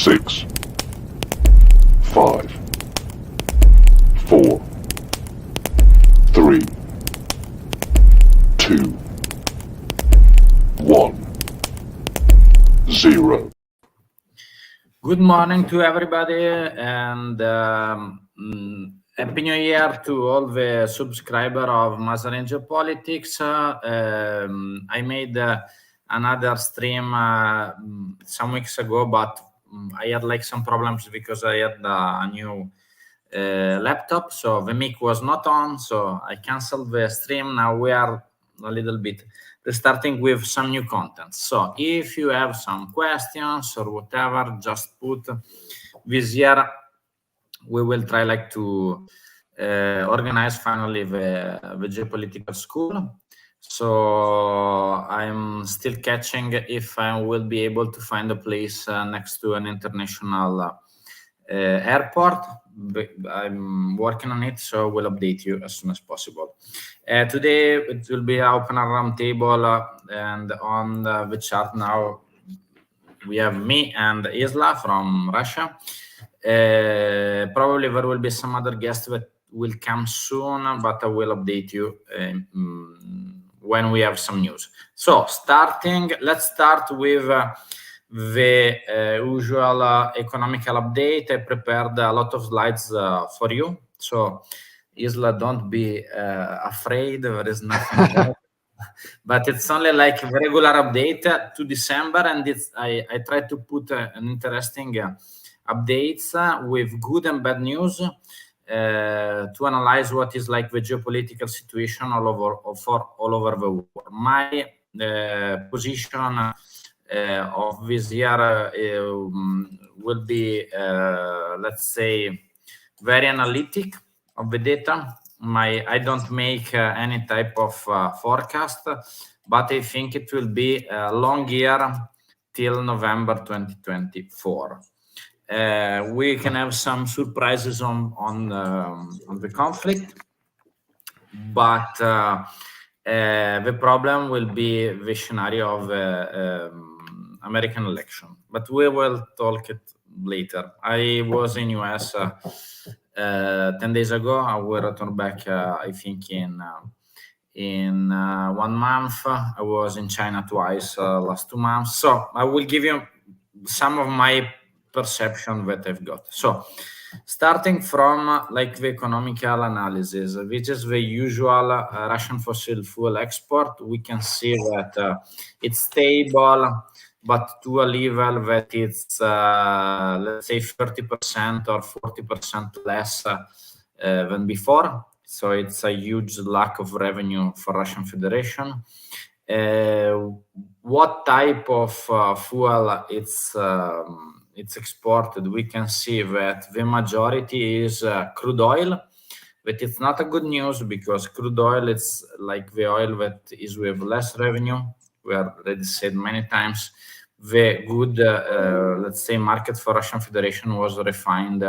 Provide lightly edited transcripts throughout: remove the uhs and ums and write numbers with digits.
6, 5, 4, 3, 2, 1, 0. Good morning to everybody, and Happy New Year to all the subscribers of Mazarin Geopolitics. I made another stream some weeks ago, but I had some problems because I had a new laptop, so the mic was not on, so I canceled the stream. Now we are a little bit starting with some new content. So if you have some questions or whatever, just put. This year we will try to organize finally the geopolitical school. So I'm still catching if I will be able to find a place next to an international airport. I'm working on it, so we'll update you as soon as possible. Today it will be an open round table, and on the chart now we have me and Isla from Russia. Probably there will be some other guests that will come soon, but I will update you when we have some news. So let's start with the usual economical update. I prepared a lot of slides for you. So Isla, don't be afraid. There is nothing there. But it's only like a regular update to December, and I try to put an interesting updates with good and bad news to analyze what is like the geopolitical situation all over the world. My position of this year will be, let's say, very analytic of the data. I don't make any type of forecast, but I think it will be a long year till November 2024. We can have some surprises on the conflict, but the problem will be the scenario of American election. But we will talk it later. I was in US 10 days ago. I will return back, I think, in 1 month. I was in China twice last 2 months. So I will give you some of my perception that I've got. So starting from the economical analysis, which is the usual Russian fossil fuel export, we can see that it's stable, but to a level that it's, let's say, 30% or 40% less than before. So it's a huge lack of revenue for Russian Federation. What type of fuel it's exported? We can see that the majority is crude oil, but it's not a good news because crude oil is like the oil that is with less revenue. We already said many times. The good, let's say, market for Russian Federation was refined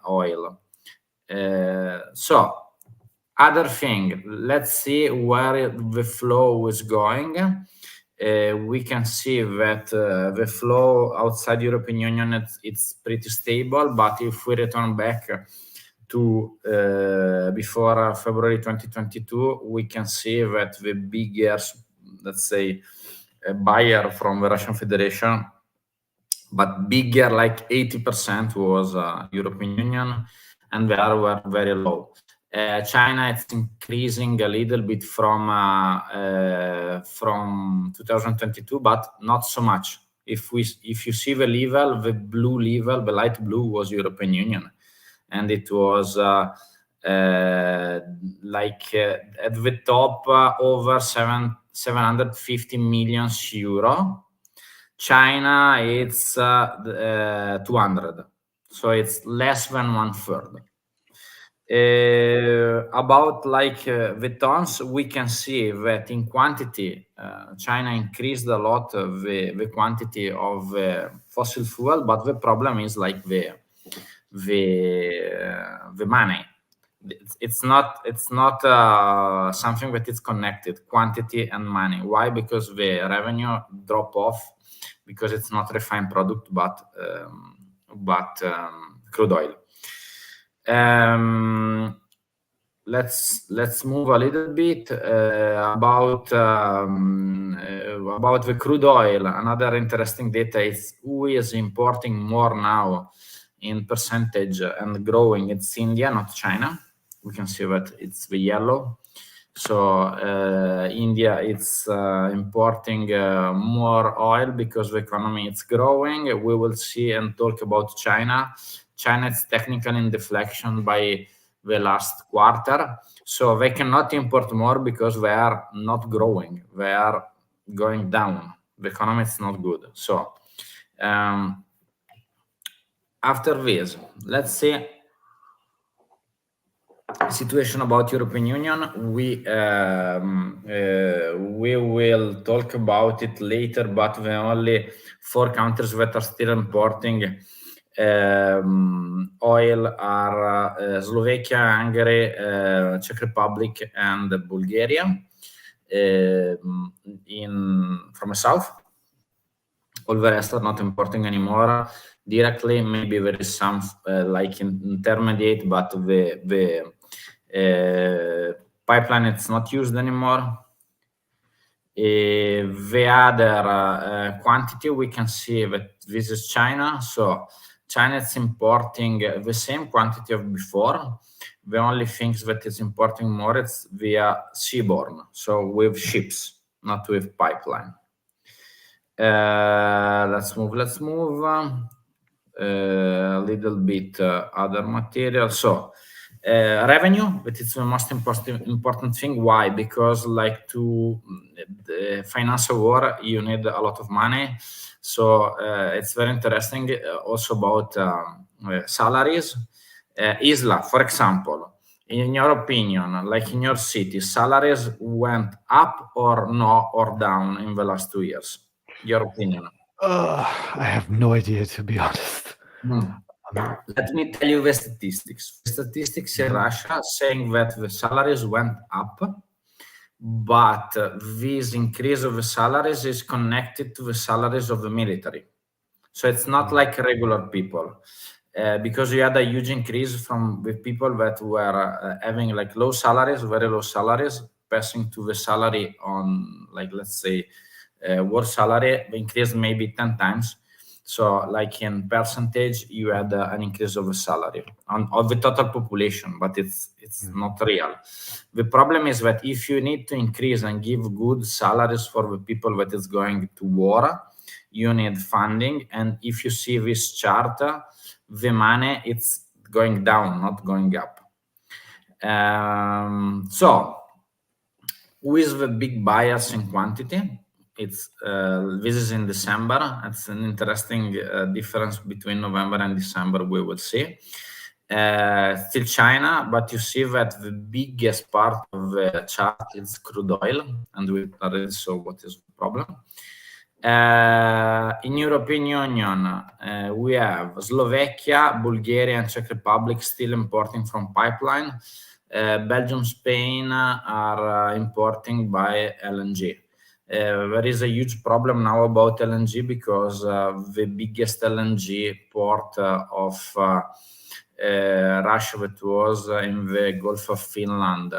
oil. So other thing, let's see where the flow is going. We can see that the flow outside European Union, it's pretty stable, but if we return back to before February 2022, we can see that the biggest, let's say, buyer from the Russian Federation, but bigger, like 80%, was European Union, and the other were very low. China, it's increasing a little bit from 2022, but not so much. If you see the level, the blue level, the light blue was European Union, and it was at the top over 750 million euro. China, it's 200, so it's less than 1/3. About the tons, we can see that in quantity, China increased a lot the quantity of fossil fuel, but the problem is the money. It's not something that is connected, quantity and money. Why? Because the revenue drop off because it's not refined product, but crude oil. Let's move a little bit about the crude oil. Another interesting data is who is importing more now in percentage and growing. It's India, not China. We can see that it's the yellow. So India is importing more oil because the economy is growing. We will see and talk about China. China is technically in deflection by the last quarter. So they cannot import more because they are not growing. They are going down. The economy is not good. So after this, let's see situation about European Union. We will talk about it later, but the only 4 countries that are still importing oil are Slovakia, Hungary, Czech Republic, and Bulgaria from the south. All the rest are not importing anymore directly. Maybe there is some like intermediate, but the pipeline it's not used anymore. The other quantity, we can see that this is China. So China is importing the same quantity of before. The only things that is importing more is via seaborne, so with ships, not with pipeline. Let's move a little bit other material. So revenue, but it's the most important thing. Why? Because like to finance a war, you need a lot of money. So it's very interesting also about salaries. Isla, for example, in your opinion, like in your city, salaries went up or no, or down in the last 2 years? Your opinion? I have no idea, to be honest. Let me tell you the statistics. The statistics in Russia saying that the salaries went up, but this increase of the salaries is connected to the salaries of the military. So it's not like regular people, because you had a huge increase from the people that were having like low salaries, very low salaries, passing to the salary on, like, let's say, war salary, increased maybe 10 times. So like in percentage, you had an increase of the salary of the total population, but it's not real. The problem is that if you need to increase and give good salaries for the people that is going to war, you need funding. And if you see this chart, the money, it's going down, not going up. So with the big bias in quantity, it's this is in December. It's an interesting difference between November and December. We will see. Still China, but you see that the biggest part of the chart is crude oil, and we already saw what is the problem. In European Union, we have Slovakia, Bulgaria, and Czech Republic still importing from pipeline. Belgium, Spain are importing by LNG. There is a huge problem now about LNG because the biggest LNG port of Russia, that was in the Gulf of Finland,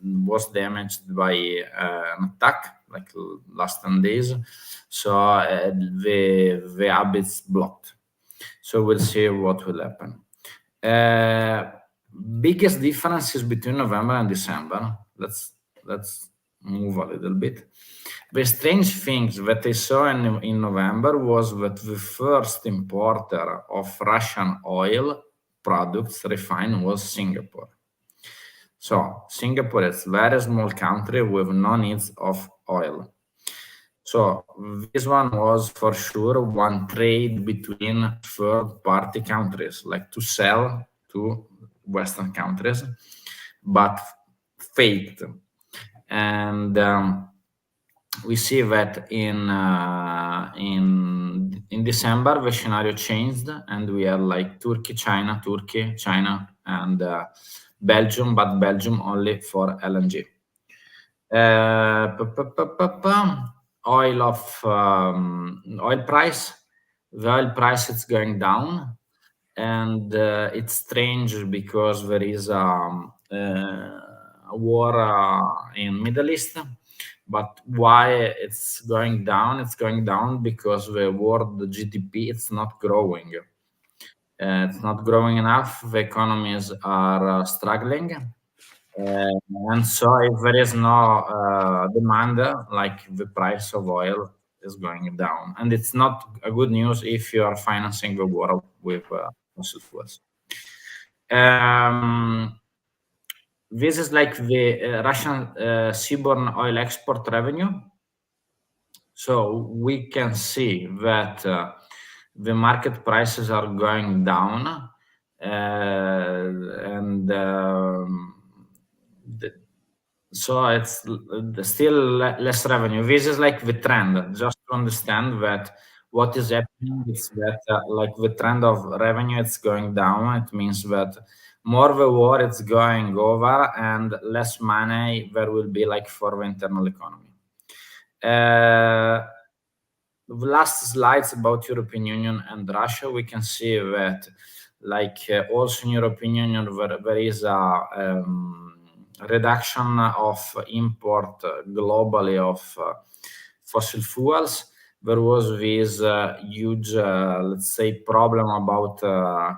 was damaged by an attack like last 10 days. So the hub is blocked. So we'll see what will happen. Biggest differences between November and December. Let's move a little bit. The strange things that I saw in November was that the first importer of Russian oil products refined was Singapore. So Singapore is a very small country with no needs of oil. So this one was for sure one trade between third-party countries, like to sell to Western countries, but faked. And we see that in December the scenario changed, and we had like Turkey, China, and Belgium, but Belgium only for LNG. oil price. The oil price is going down, and it's strange because there is a war in Middle East. But why it's going down? It's going down because the world GDP it's not growing. It's not growing enough. The economies are struggling. And so if there is no demand, like the price of oil is going down. And it's not a good news if you are financing the war with fossil fuels. This is like the Russian seaborne oil export revenue. So we can see that the market prices are going down, and so it's still less revenue. This is like the trend. Just to understand that what is happening is that like the trend of revenue it's going down. It means that more the war it's going over and less money there will be like for the internal economy. The last slides about European Union and Russia, we can see that like also in European Union there is a reduction of import globally of fossil fuels. There was this huge, let's say, problem about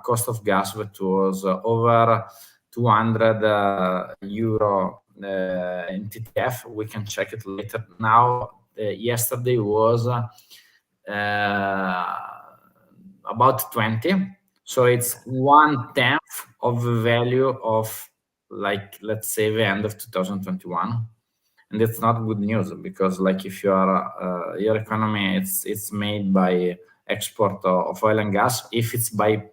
cost of gas that was over 200 euro in TTF. We can check it later. Now, yesterday was about 20. So it's 1/10 of the value of, like, let's say, the end of 2021. And it's not good news because, like, if you are your economy, it's made by export of oil and gas. If it's by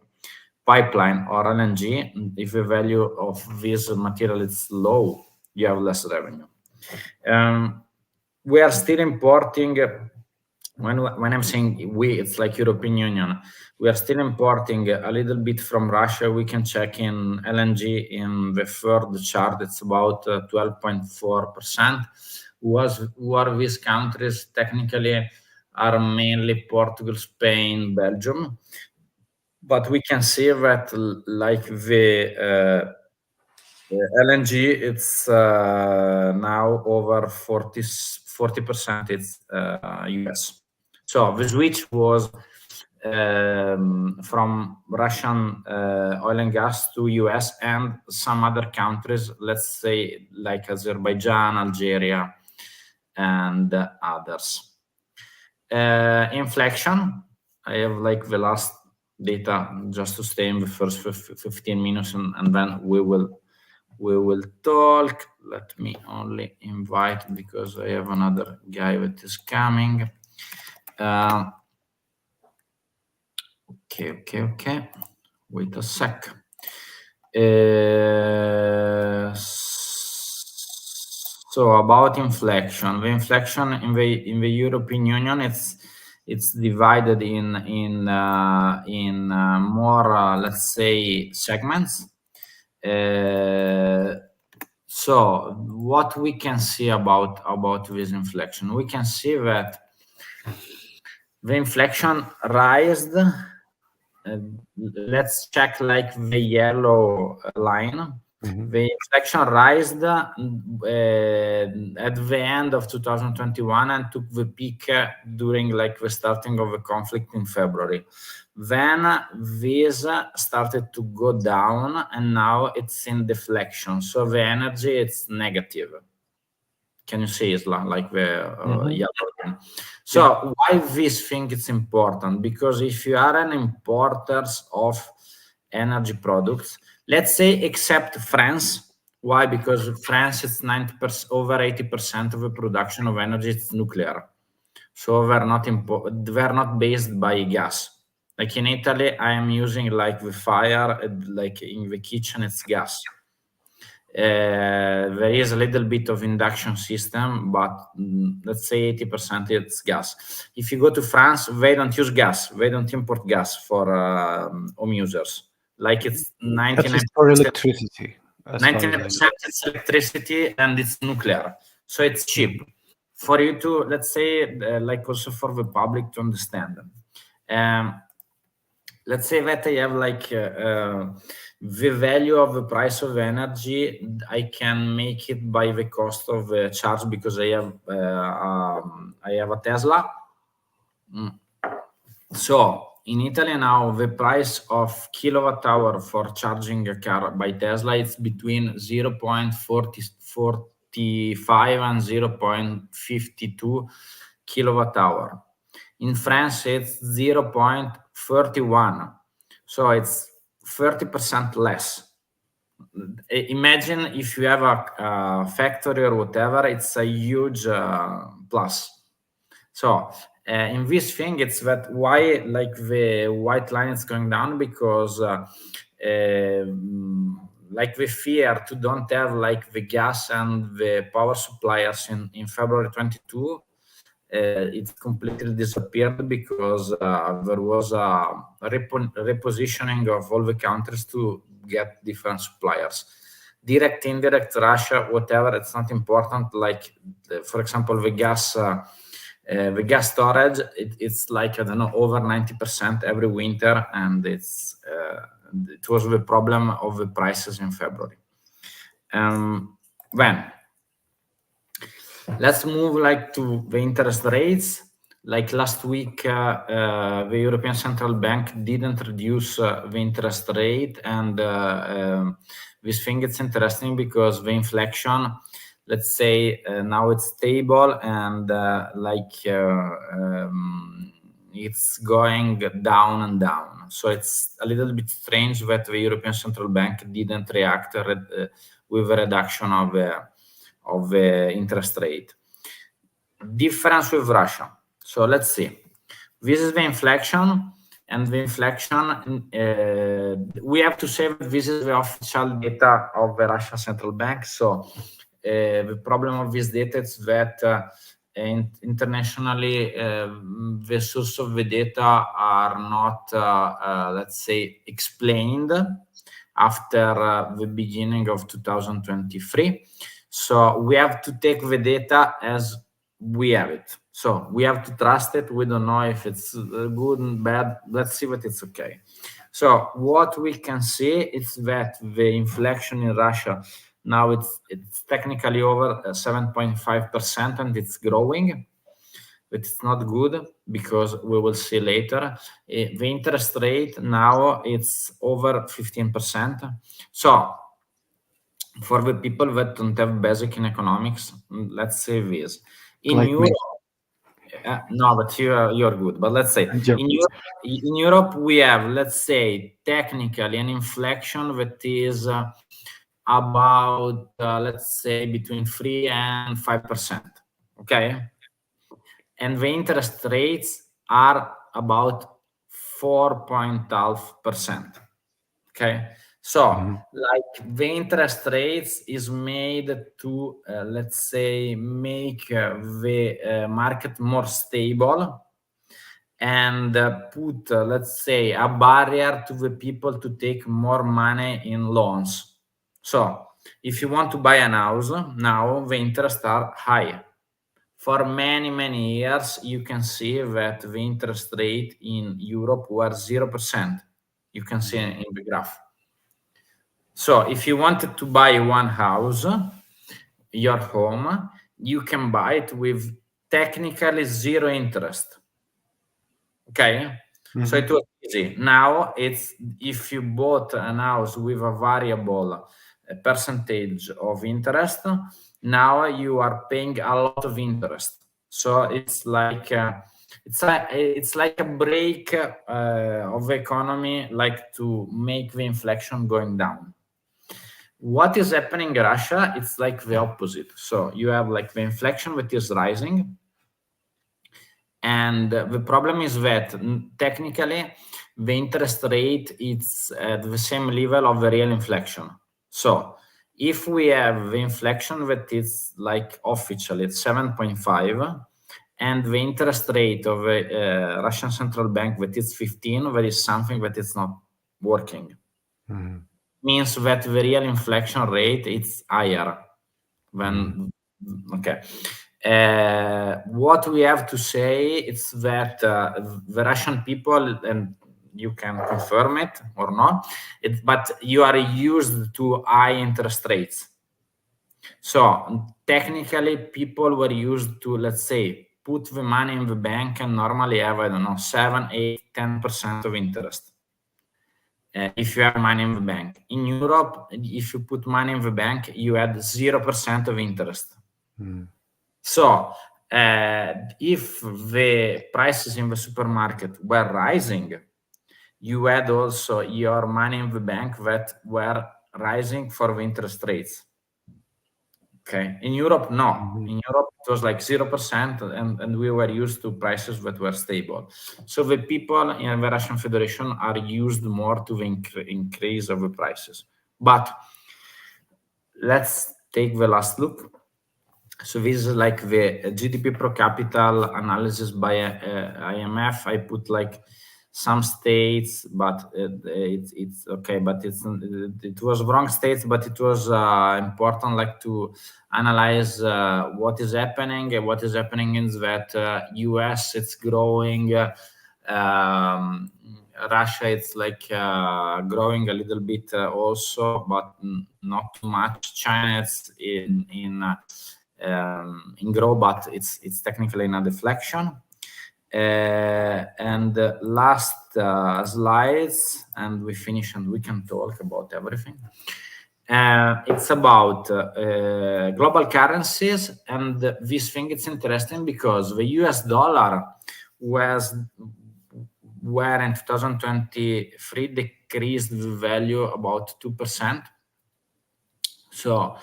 pipeline or LNG, if the value of this material is low, you have less revenue. We are still importing. When I'm saying we, it's like European Union. We are still importing a little bit from Russia. We can check in LNG in the third chart. It's about 12.4%. Who are these countries? Technically, are mainly Portugal, Spain, Belgium. But we can see that, like the LNG, it's now over 40%. It's US. So the switch was from Russian oil and gas to US and some other countries, let's say like Azerbaijan, Algeria, and others. Inflation, I have like the last data just to stay in the first 15 minutes and then we will talk. Let me only invite because I have another guy that is coming. Okay. Wait a sec. So about inflation, the inflation in the European Union, it's divided in more let's say segments. So what we can see about this inflation, we can see that the inflation rised. Let's check like the yellow line. The inflation rised at the end of 2021 and took the peak during like the starting of the conflict in February. Then this started to go down and now it's in deflection. So the energy it's negative. Can you see it's like the yellow line? So why this thing is important? Because if you are an importer of energy products, let's say except France. Why? Because France is 90%, over 80% of the production of energy is nuclear. So they're not based by gas. Like in Italy, I am using like the fire, like in the kitchen, it's gas. There is a little bit of induction system, but let's say 80% it's gas. If you go to France, they don't use gas. They don't import gas for home users. Like it's 99% for electricity. 99% it's electricity and it's nuclear, so it's cheap. for you to, let's say, like also for the public to understand. Let's say that I have like the value of the price of energy. I can make it by the cost of the charge because I have a Tesla. So in Italy now, the price of kilowatt hour for charging a car by Tesla is between 0.45 and 0.52 kilowatt hour. In France, it's 0.31. So it's 30% less. Imagine if you have a factory or whatever, it's a huge plus. So in this thing, it's that why like the white line is going down, because like the fear to don't have like the gas and the power suppliers in February 22, it completely disappeared because there was a repositioning of all the countries to get different suppliers. Direct, indirect, Russia, whatever, it's not important. Like, for example, the gas storage, it's like, I don't know, over 90% every winter, and it was the problem of the prices in February. Then let's move like to the interest rates. Like last week, the European Central Bank didn't reduce the interest rate, and this thing is interesting because the inflation, let's say, now it's stable, and it's going down and down. So it's a little bit strange that the European Central Bank didn't react with a reduction of the interest rate. Difference with Russia. So let's see. This is the inflation, and the inflction, we have to say that this is the official data of the Russian Central Bank. So the problem of this data is that internationally, the source of the data are not, let's say, explained after the beginning of 2023. So we have to take the data as we have it. So we have to trust it. We don't know if it's good and bad. Let's see that it's okay. So what we can see is that the inflation in Russia now it's technically over 7.5%, and it's growing. But it's not good because we will see later. The interest rate now it's over 15%. So for the people that don't have basic in economics, let's say this. In Like Europe, me. no, but you're good. But let's say in Europe we have, let's say, technically an inflation that is about, let's say, between 3 and 5%. Okay, and the interest rates are about 4.5%. Okay, so like the interest rates is made to, let's say, make the market more stable, and put, let's say, a barrier to the people to take more money in loans. So if you want to buy an house now, the interests are high. For many, many years, you can see that the interest rate in Europe were 0%. You can see in the graph. So if you wanted to buy one house, your home, you can buy it with technically zero interest. Okay, so it was easy. Now it's, if you bought an house with a variable percentage of interest, now you are paying a lot of interest. So it's like it's like a break of the economy, like to make the inflation going down. What is happening in Russia? It's like the opposite. So you have like the inflation that is rising. And the problem is that technically the interest rate is at the same level of the real inflation. So if we have the inflation that is like officially it's 7.5, and the interest rate of the Russian Central Bank that is 15, there is something that is not working. Means that the real inflation rate is higher than okay. What we have to say is that the Russian people, and you can confirm it or not, but you are used to high interest rates. So technically, people were used to, let's say, put the money in the bank and normally have, I don't know, 7, 8, 10% of interest. If you have money in the bank. In Europe, if you put money in the bank, you had 0% of interest. So if the prices in the supermarket were rising, you had also your money in the bank that were rising for the interest rates. Okay. In Europe, no. In Europe, it was like 0%, and we were used to prices that were stable. So the people in the Russian Federation are used more to the increase of the prices. But let's take the last look. So this is like the GDP per capita analysis by IMF. I put like some states, but it's okay. But it was wrong states, but it was important like to analyze what is happening. And what is happening is that US it's growing. Russia it's like growing a little bit also, but not too much. China it's in grow, but it's technically in a deflection. And last slides, and we finish, and we can talk about everything. It's about global currencies, and this thing it's interesting because the US dollar were in 2023 decreased the value about 2%. So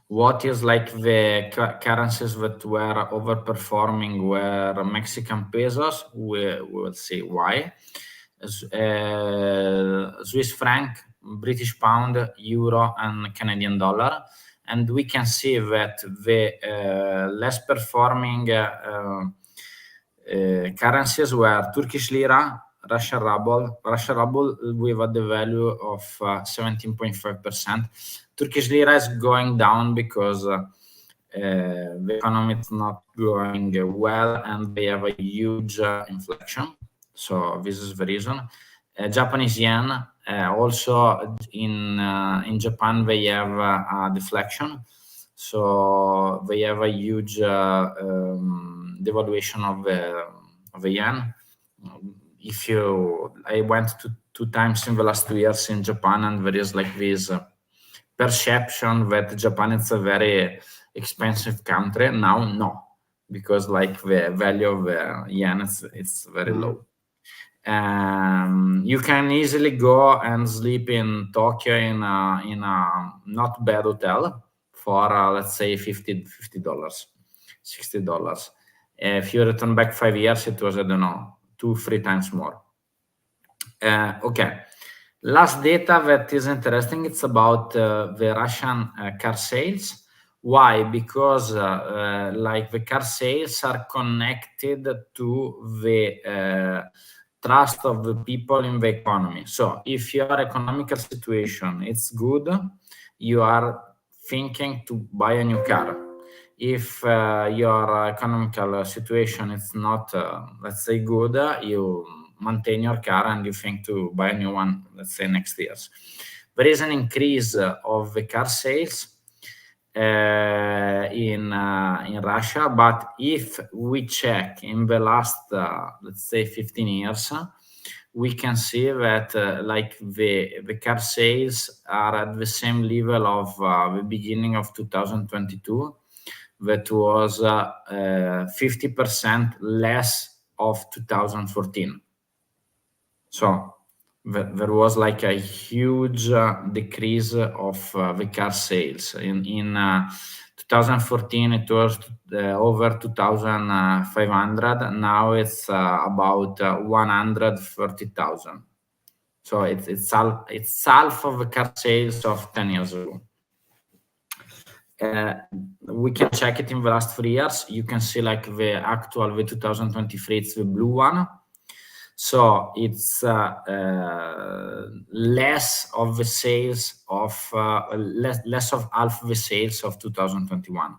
what is like the currencies that were overperforming were Mexican pesos. We will see why. Swiss franc, British pound, euro, and Canadian dollar. And we can see that the less performing currencies were Turkish lira, Russian ruble with a devalue of 17.5%. Turkish lira is going down because the economy is not going well and they have a huge inflation. So this is the reason. Japanese yen, also in Japan, they have a deflection. So they have a huge devaluation of the yen. I went to 2 times in the last 2 years in Japan, and there is like this perception that Japan is a very expensive country. Now, no, because like the value of the yen it's very low. You can easily go and sleep in Tokyo in a not bad hotel for let's say $50, $60. If you return back 5 years, it was, I don't know, 2-3 times more. Okay. Last data that is interesting, it's about the Russian car sales. Why? Because like the car sales are connected to the trust of the people in the economy. So if your economical situation is good, you are thinking to buy a new car. If your economical situation is not, let's say, good, you maintain your car and you think to buy a new one, let's say, next years. There is an increase of the car sales in Russia, but if we check in the last, let's say, 15 years, we can see that like the car sales are at the same level of the beginning of 2022. That was 50% less of 2014. So there was like a huge decrease of the car sales. In 2014, it was over 2,500. Now it's about 130,000. So it's half of the car sales of 10 years ago. We can check it in the last 3 years. You can see like the 2023, it's the blue one. So it's less of the sales of less of half the sales of 2021.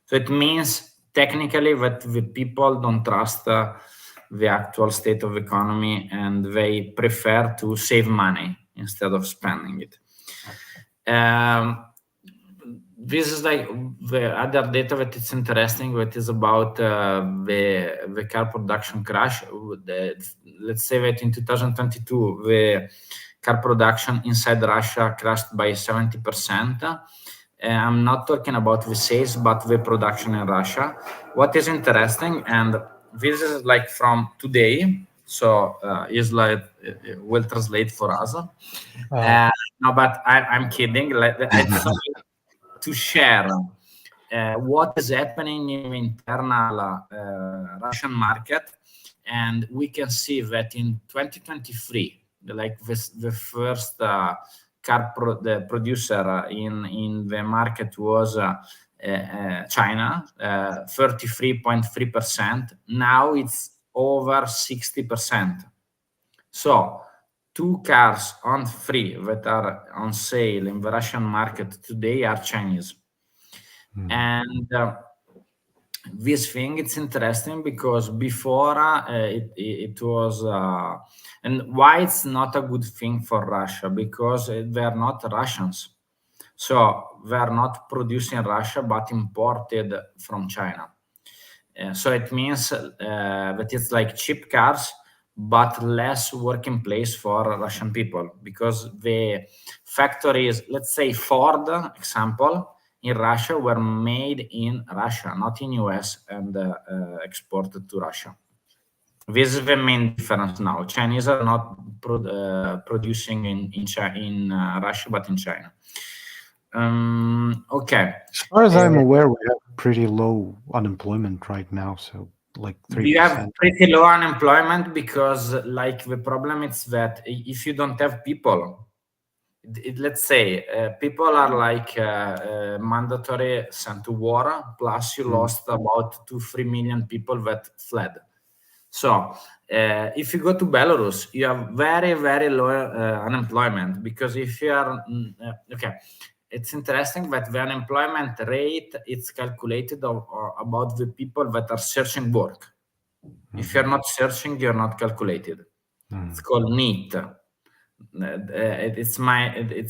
So it means technically that the people don't trust the actual state of economy, and they prefer to save money instead of spending it. This is like the other data that is interesting, that is about the car production crash. Let's say that in 2022, the car production inside Russia crashed by 70%. I'm not talking about the sales, but the production in Russia. What is interesting, and this is like from today, so is like will translate for us. No, but I'm kidding. I thought to share what is happening in the internal Russian market, and we can see that in 2023, like the first car producer in the market was China, 33.3%. Now it's over 60%. So 2 cars on 3 that are on sale in the Russian market today are Chinese. And this thing, it's interesting because before it was, and why it's not a good thing for Russia, because they are not Russians. So they are not produced in Russia, but imported from China. So it means that it's like cheap cars, but less working place for Russian people, because the factories, let's say Ford example, in Russia were made in Russia, not in US, and exported to Russia. This is the main difference now. Chinese are not producing in Russia, but in China. Okay. As far as I'm aware, we have pretty low unemployment right now, so like 3%. We have pretty low unemployment because, like, the problem is that if you don't have people, let's say people are like mandatory sent to war, plus you lost about 2-3 million people that fled. So if you go to Belarus, you have very, very low unemployment, because if you are okay, it's interesting that the unemployment rate is calculated about the people that are searching work. If you're not searching, you're not calculated. It's called NEET. It's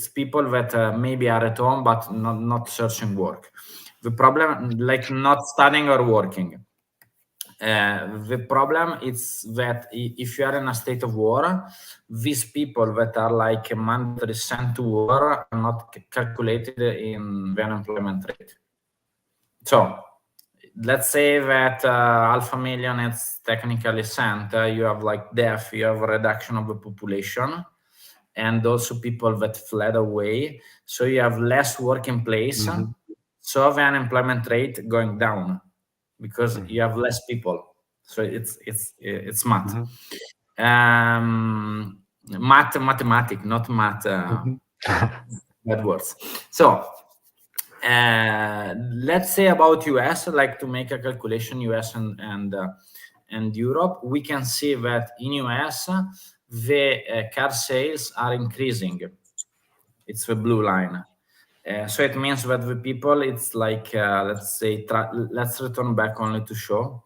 people that maybe are at home but not searching work. The problem, like not studying or working. The problem is that if you are in a state of war, these people that are like mandatory sent to war are not calculated in the unemployment rate. So let's say that 500,000 is technically sent. You have like death, you have a reduction of the population, and also people that fled away. So you have less working place. So the unemployment rate going down, because you have less people. So it's math. Mathematic, not math. Bad words. So let's say about US, like to make a calculation, US and Europe, we can see that in US the car sales are increasing. It's the blue line. So it means that the people, it's like, let's say, let's return back only to show.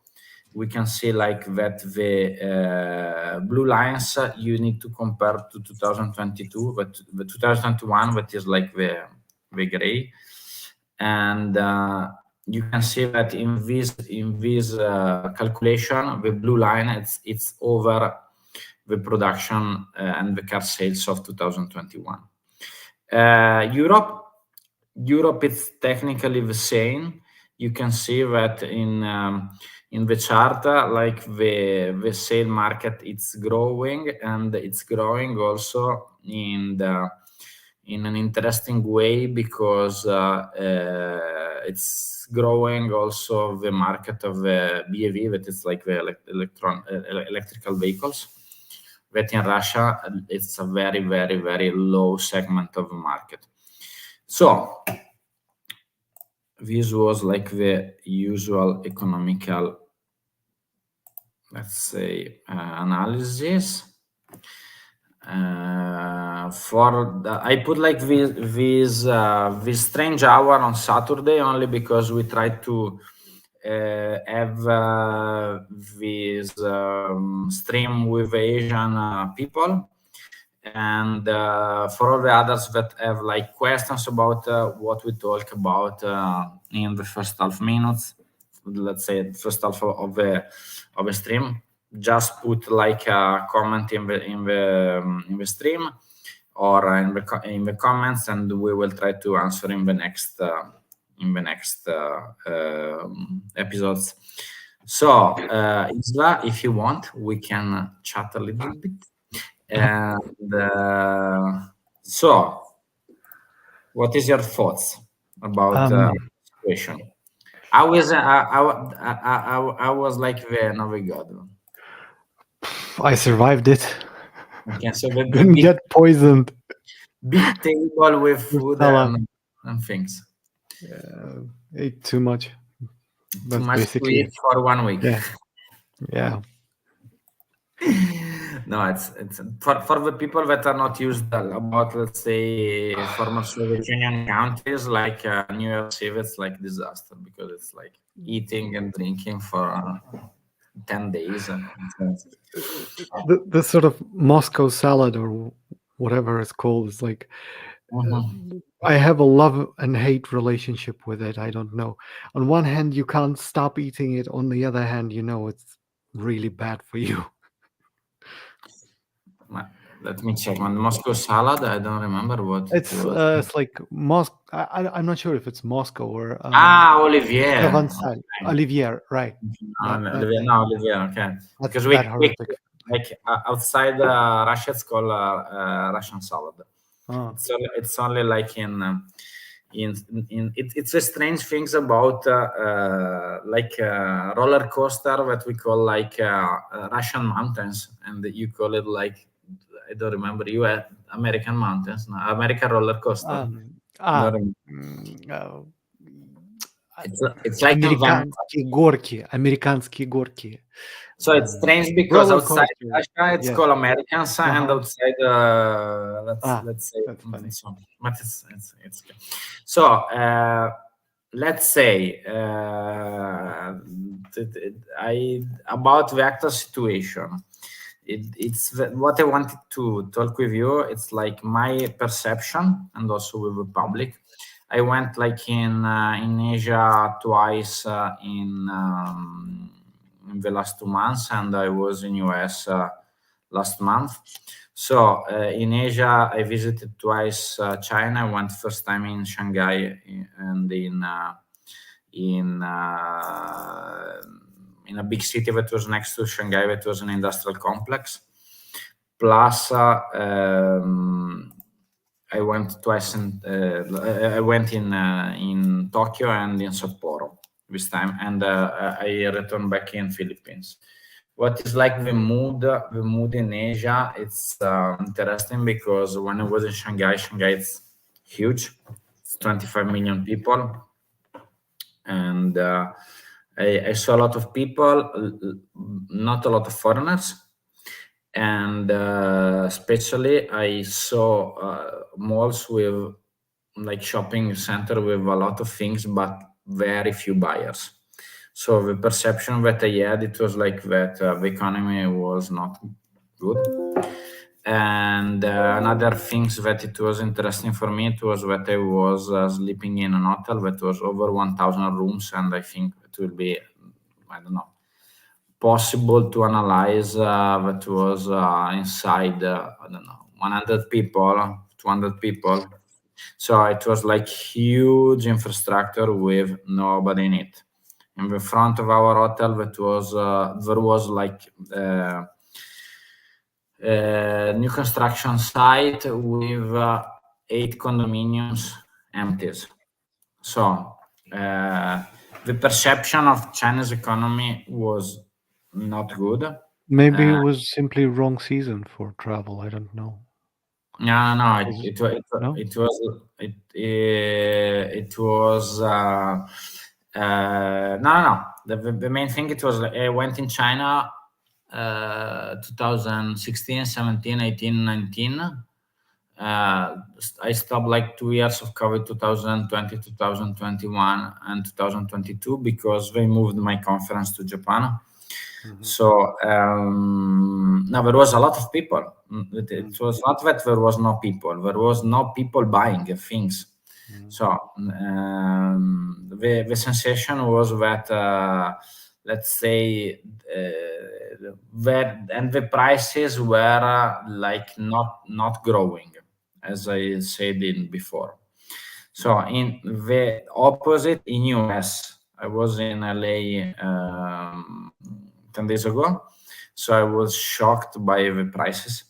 We can see like that the blue lines you need to compare to 2022, but the 2021, that is like the gray. And you can see that in this calculation, the blue line, it's over the production and the car sales of 2021. Europe is technically the same. You can see that in the chart, like the sale market, it's growing, and it's growing also in an interesting way, because it's growing also the market of the BEV, that is like the electrical vehicles. That in Russia, it's a very, very, very low segment of the market. So this was like the usual economical, let's say, analysis. I put like this strange hour on Saturday only because we tried to have this stream with Asian people. And for all the others that have like questions about what we talk about in the first half minutes, let's say first half of the stream, just put like a comment in the stream or in the comments, and we will try to answer in the next episodes. So Isla, if you want, we can chat a little bit. And so, what is your thoughts about the situation? I was like the navigator. I survived it. Okay, so the Didn't get poisoned. big table with food and things. Ate too much. Too much to eat for 1 week. Yeah. No, it's for the people that are not used about, let's say, former Soviet Union countries, like New Year's Eve, it's like disaster because it's like eating and drinking for 10 days. The sort of Moscow salad or whatever it's called is like, I have a love and hate relationship with it. I don't know. On one hand, you can't stop eating it. On the other hand, it's really bad for you. Let me check. On Moscow salad, I don't remember what it's like Moscow. I'm not sure if it's Moscow or Olivier. Olivier, right? Olivier. Okay, because we like outside Russia, it's called Russian salad. It's only like it's a strange things about like roller coaster that we call like Russian mountains, and you call it like, I don't remember, American mountains, no, American roller coaster. It's like Amerikanские горки. So it's strange because outside Russia it's called Americans, and outside let's say so. But it's so let's say about the actual situation. It's what I wanted to talk with you. It's like my perception and also with the public. I went like in Asia twice in the last 2 months, and I was in US last month. So in Asia, I visited twice China. I went first time in Shanghai and in a big city that was next to Shanghai, that was an industrial complex. Plus, I went twice. I went in Tokyo and in Sapporo this time, and I returned back in Philippines. What is like the mood in Asia? It's interesting because when I was in Shanghai it's huge. It's 25 million people, and I saw a lot of people, not a lot of foreigners, and especially I saw malls with like shopping center with a lot of things, but very few buyers. So the perception that I had, it was like that the economy was not good. And another things that it was interesting for me, it was that I was sleeping in an hotel that was over 1,000 rooms, and I think it will be, I don't know, possible to analyze that was inside, I don't know, 100 people, 200 people. So it was like huge infrastructure with nobody in it. In the front of our hotel, that was there was like new construction site with 8 condominiums empties. So the perception of China's economy was not good. Maybe it was simply wrong season for travel. I don't know. No. It was no. The main thing, it was I went in China 2016, 17, 18, 19. I stopped like 2 years of COVID, 2020, 2021, and 2022, because they moved my conference to Japan. So now there was a lot of people. It was not that there was no people. There was no people buying things. So the sensation was that, let's say, the prices were like not growing, as I said in before. So in the opposite, in US, I was in LA 10 days ago, so I was shocked by the prices.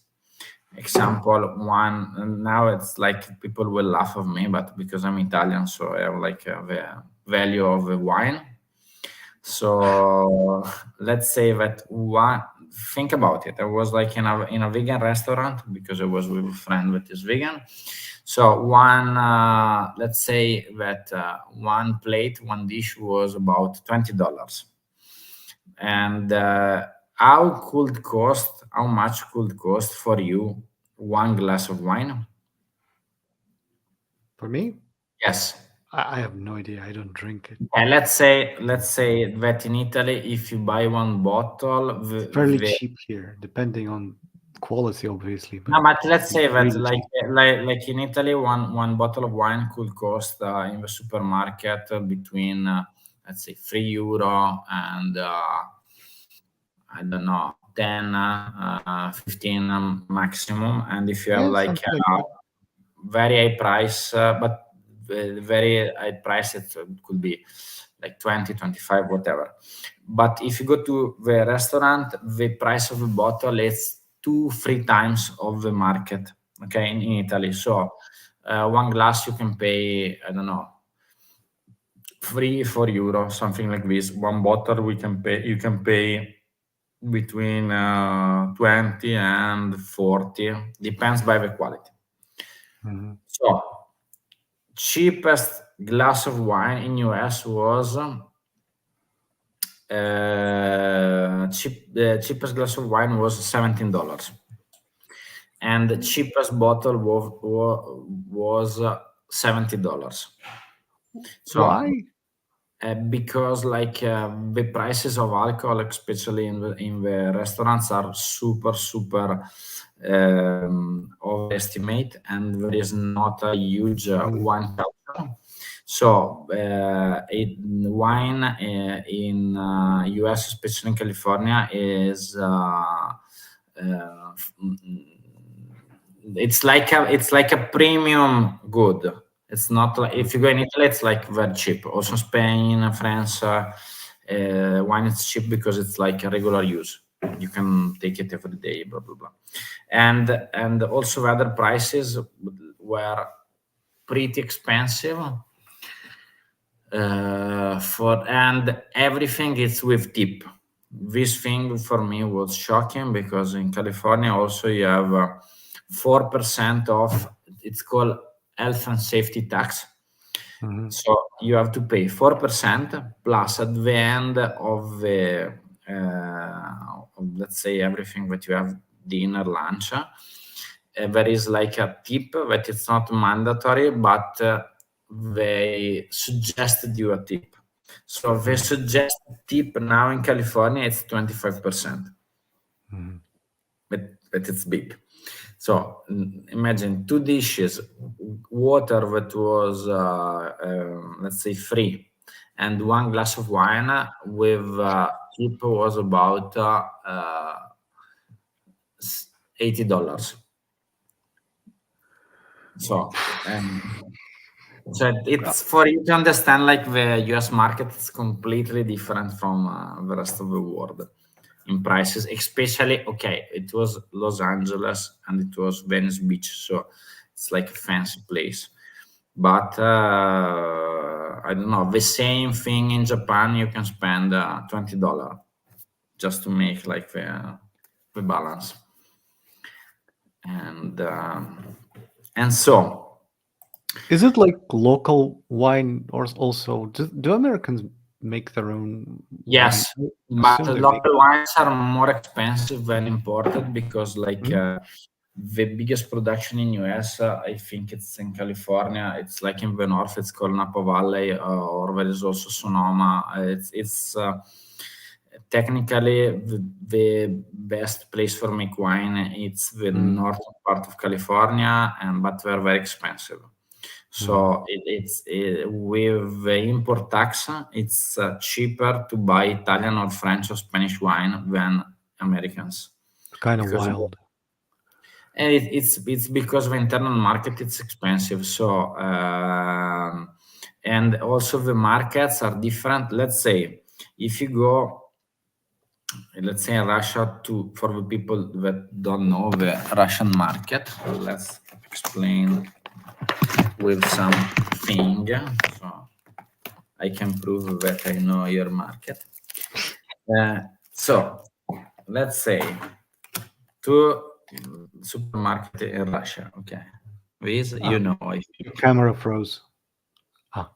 Example one, now it's like people will laugh at me, but because I'm Italian, so I have like the value of the wine. So let's say that one, think about it. I was like in a vegan restaurant because I was with a friend that is vegan. So one, let's say that one plate, one dish was about $20, and how much could cost for you one glass of wine? For me, Yes. I have no idea. I don't drink it. Let's say that in Italy, if you buy one bottle, It's fairly cheap here, depending on quality, obviously. no, but let's say that really like in Italy, one bottle of wine could cost in the supermarket between let's say €3 and I don't know, 10, 15 maximum. And if you have like something like that. very high price, but very high price, it could be like 20, 25, whatever. But if you go to the restaurant, the price of a bottle is 2-3 times of the market, okay, in Italy. So one glass you can pay, I don't know, €3-4, something like this. One bottle you can pay between 20 and 40, depends by the quality. So cheapest glass of wine in US was the cheapest glass of wine was $17, and the cheapest bottle was $70. So Why? because like the prices of alcohol, especially in the restaurants, are super overestimate, and there is not a huge wine culture. So wine in US, especially in California, is it's like a premium good. It's not like if you go in Italy, it's like very cheap. Also Spain, France, wine is cheap because it's like a regular use. You can take it every day, blah blah blah. And also the other prices were pretty expensive. And everything is with tip. This thing for me was shocking because in California also you have 4% of, it's called health and safety tax. So you have to pay 4% plus at the end of the let's say everything that you have, dinner, lunch, there is like a tip that it's not mandatory, but they suggested you a tip. So the suggested tip now in California it's 25%, but it's big. So imagine 2 dishes, water that was let's say free, and 1 glass of wine with tip was about $80. So it's for you to understand, like the US market is completely different from the rest of the world in prices, especially, okay, it was Los Angeles and it was Venice Beach, so it's like a fancy place. But I don't know, the same thing in Japan, you can spend $20 just to make like the balance. And so is it like local wine, or also do Americans make their own yes wine? but local wines are more expensive than imported because like the biggest production in US, I think it's in California. It's like in the north. It's called Napa Valley, or there is also Sonoma. It's technically the best place for make wine. It's the northern part of California, but they're very expensive. So with the import tax, it's cheaper to buy Italian or French or Spanish wine than Americans. Kind of wild. And it's because the internal market it's expensive. So and also the markets are different. Let's say if you go, let's say in Russia, for the people that don't know the Russian market, let's explain with something. So I can prove that I know your market. So let's say to supermarket in Russia. Okay, this you know. Your camera froze. I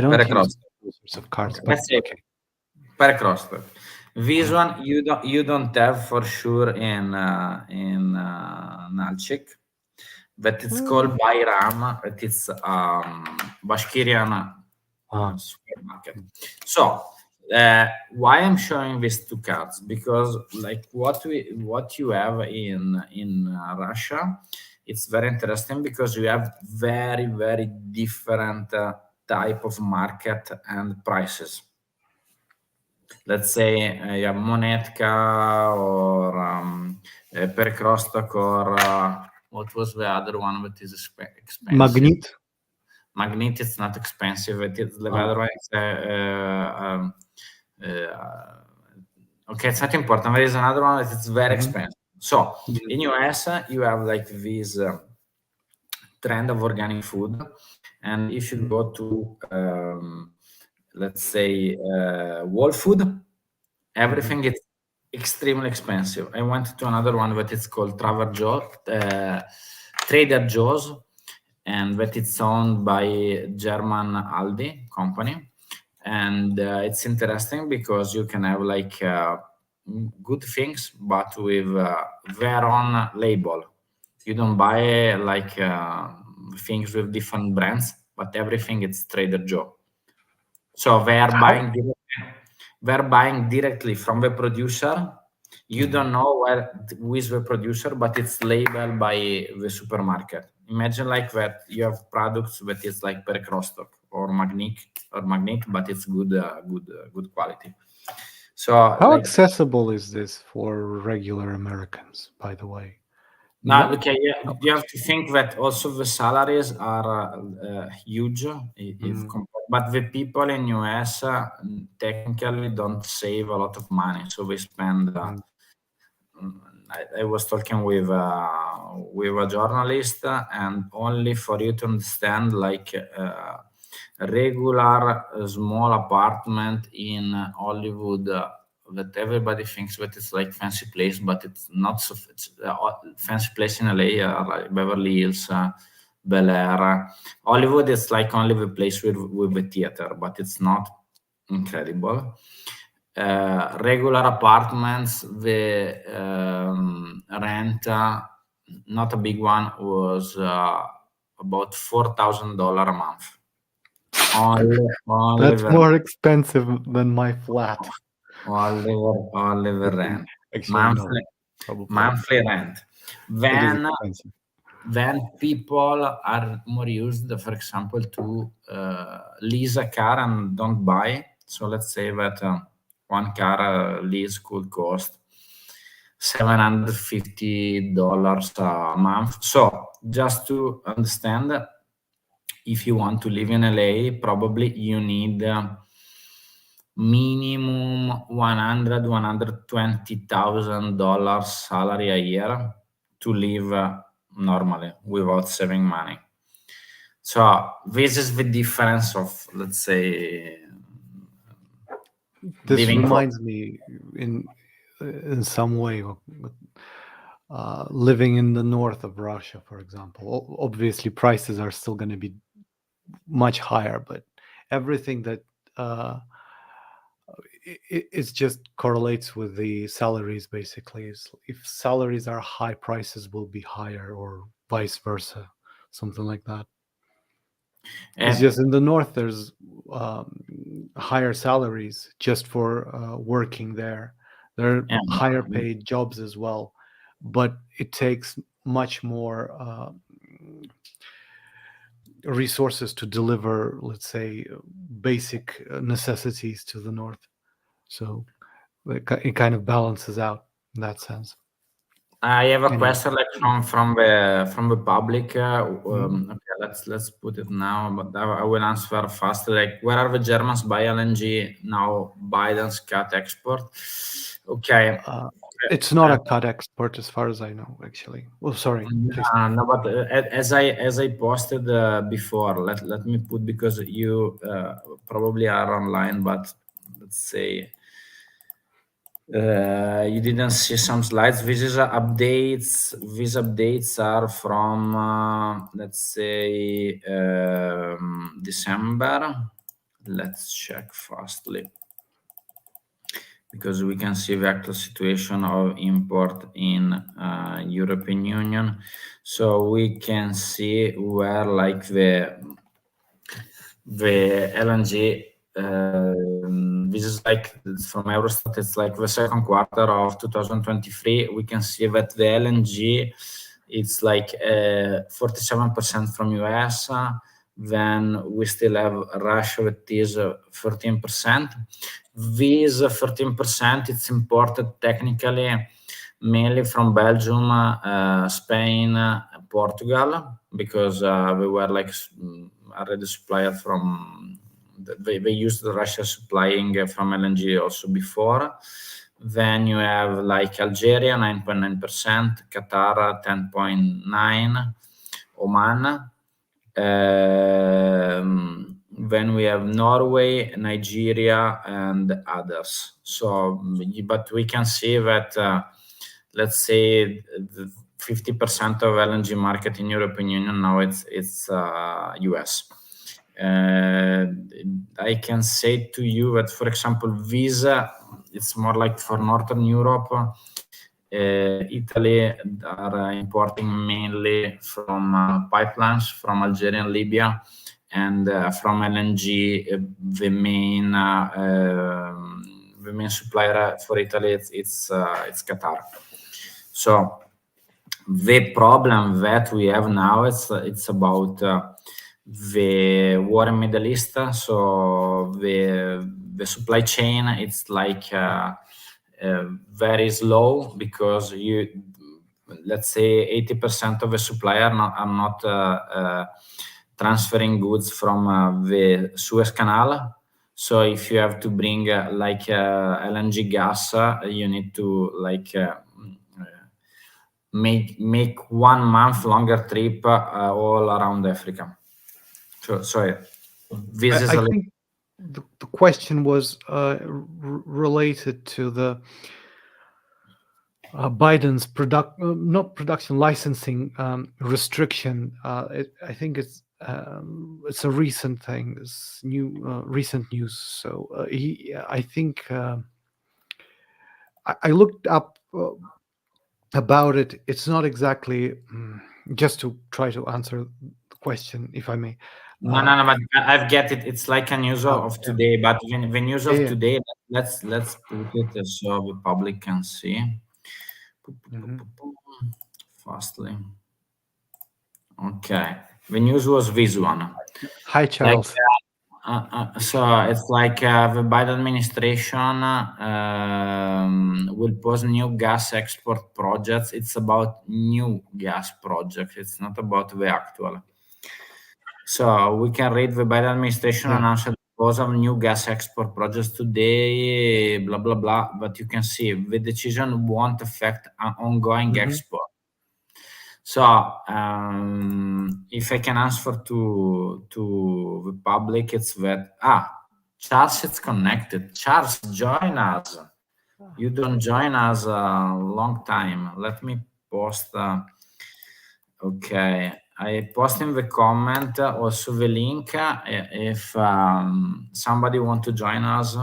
don't use those sorts of cards, but let's say okay. per crosstalk. This one you don't have for sure in Nalchik, but it's called Bayram. But it's Bashkirian supermarket. So why I'm showing these two cards, because like what you have in Russia, it's very interesting because you have very very different type of market and prices. Let's say you have Monetka or Perkrostok, or what was the other one that is expensive? Magnet. Magnet, it's not expensive. It is the other one. Okay, it's not important. There is another one that it's very expensive. So in US, you have like this trend of organic food, and if you go to let's say Whole Food, everything is extremely expensive. I went to another one that it's called Trader Joe's, and that it's owned by German Aldi company. And it's interesting because you can have like good things, but with their own label. You don't buy like things with different brands, but everything it's Trader Joe. So they're buying directly from the producer. You don't know who is the producer, but it's labeled by the supermarket. Imagine like that you have products that is like Perkrostok or Magnet, but it's good quality. So how accessible is this for regular Americans, by the way? Now, okay, you have to think that also the salaries are huge, but the people in US technically don't save a lot of money, so they spend. I was talking with a journalist, and only for you to understand, like a regular small apartment in Hollywood. That everybody thinks that it's like fancy place, but it's not so. It's fancy place in LA, like Beverly Hills, Bel Air. Hollywood is like only the place with the theater, but it's not incredible. Regular apartments, the rent, not a big one, was about $4,000 a month. That's more expensive than my flat. Only the rent. Actually, monthly rent. Then people are more used, for example, to lease a car and don't buy. So let's say that one car lease could cost $750 a month. So just to understand, if you want to live in LA, probably you need minimum $120,000 salary a year to live normally without saving money. So this is the difference of, let's say, this reminds me in some way of living in the north of Russia, for example. Obviously, prices are still going to be much higher, but everything that it just correlates with the salaries. Basically, if salaries are high, prices will be higher, or vice versa, something like that. It's just in the north there's higher salaries just for working there. There are higher paid jobs as well, but it takes much more resources to deliver, let's say, basic necessities to the north. So it kind of balances out in that sense. I have a Anyway. question like from the public. Okay, let's put it now, but I will answer fast. Like, where are the Germans buy LNG now? Biden's cut export. Okay, it's not a cut export as far as I know, actually. Well, sorry. No, but as I posted before, let me put, because you probably are online, but let's say you didn't see some slides. These updates are from let's say December. Let's check fastly, because we can see the actual situation of import in European Union. So we can see where like the LNG, this is like from Eurostat, it's like the second quarter of 2023. We can see that the LNG, it's like 47% from US. Then we still have Russia, that is 13%. This 13%, it's imported technically mainly from Belgium, Spain, Portugal, because we were like already supplier from, they used the Russia supplying from LNG also before. Then you have like Algeria 9.9%, Qatar 10.9%, Oman. Then we have Norway, Nigeria, and others. So, but we can see that let's say the 50% of LNG market in European Union now it's US. I can say to you that, for example, Visa, it's more like for Northern Europe. Italy are importing mainly from pipelines from Algeria and Libya, and from LNG, the main supplier for Italy it's Qatar. So the problem that we have now it's about the war in Middle East. So the supply chain, it's like very slow, because let's say 80% of the supplier are not transferring goods from the Suez Canal. So if you have to bring like LNG gas, you need to like make 1 month longer trip all around Africa. So sorry, this is I think the question was related to the Biden's not production licensing restriction. I think it's a recent thing. It's recent news. So I think I looked up about it. It's not exactly just to try to answer the question, if I may. No, but I've get it. It's like a news of today, but the news of today, let's put it so the public can see. Fastly. Okay, the news was this one. Hi, Charles. So it's like the Biden administration will pause new gas export projects. It's about new gas projects. It's not about the actual. So we can read the Biden administration announced the pause of new gas export projects today, blah, blah, blah. But you can see the decision won't affect ongoing export. So if I can answer to the public, it's that, Charles, it's connected. Charles, join us. You don't join us a long time. Let me post. Okay, I post in the comment also the link. If somebody want to join us,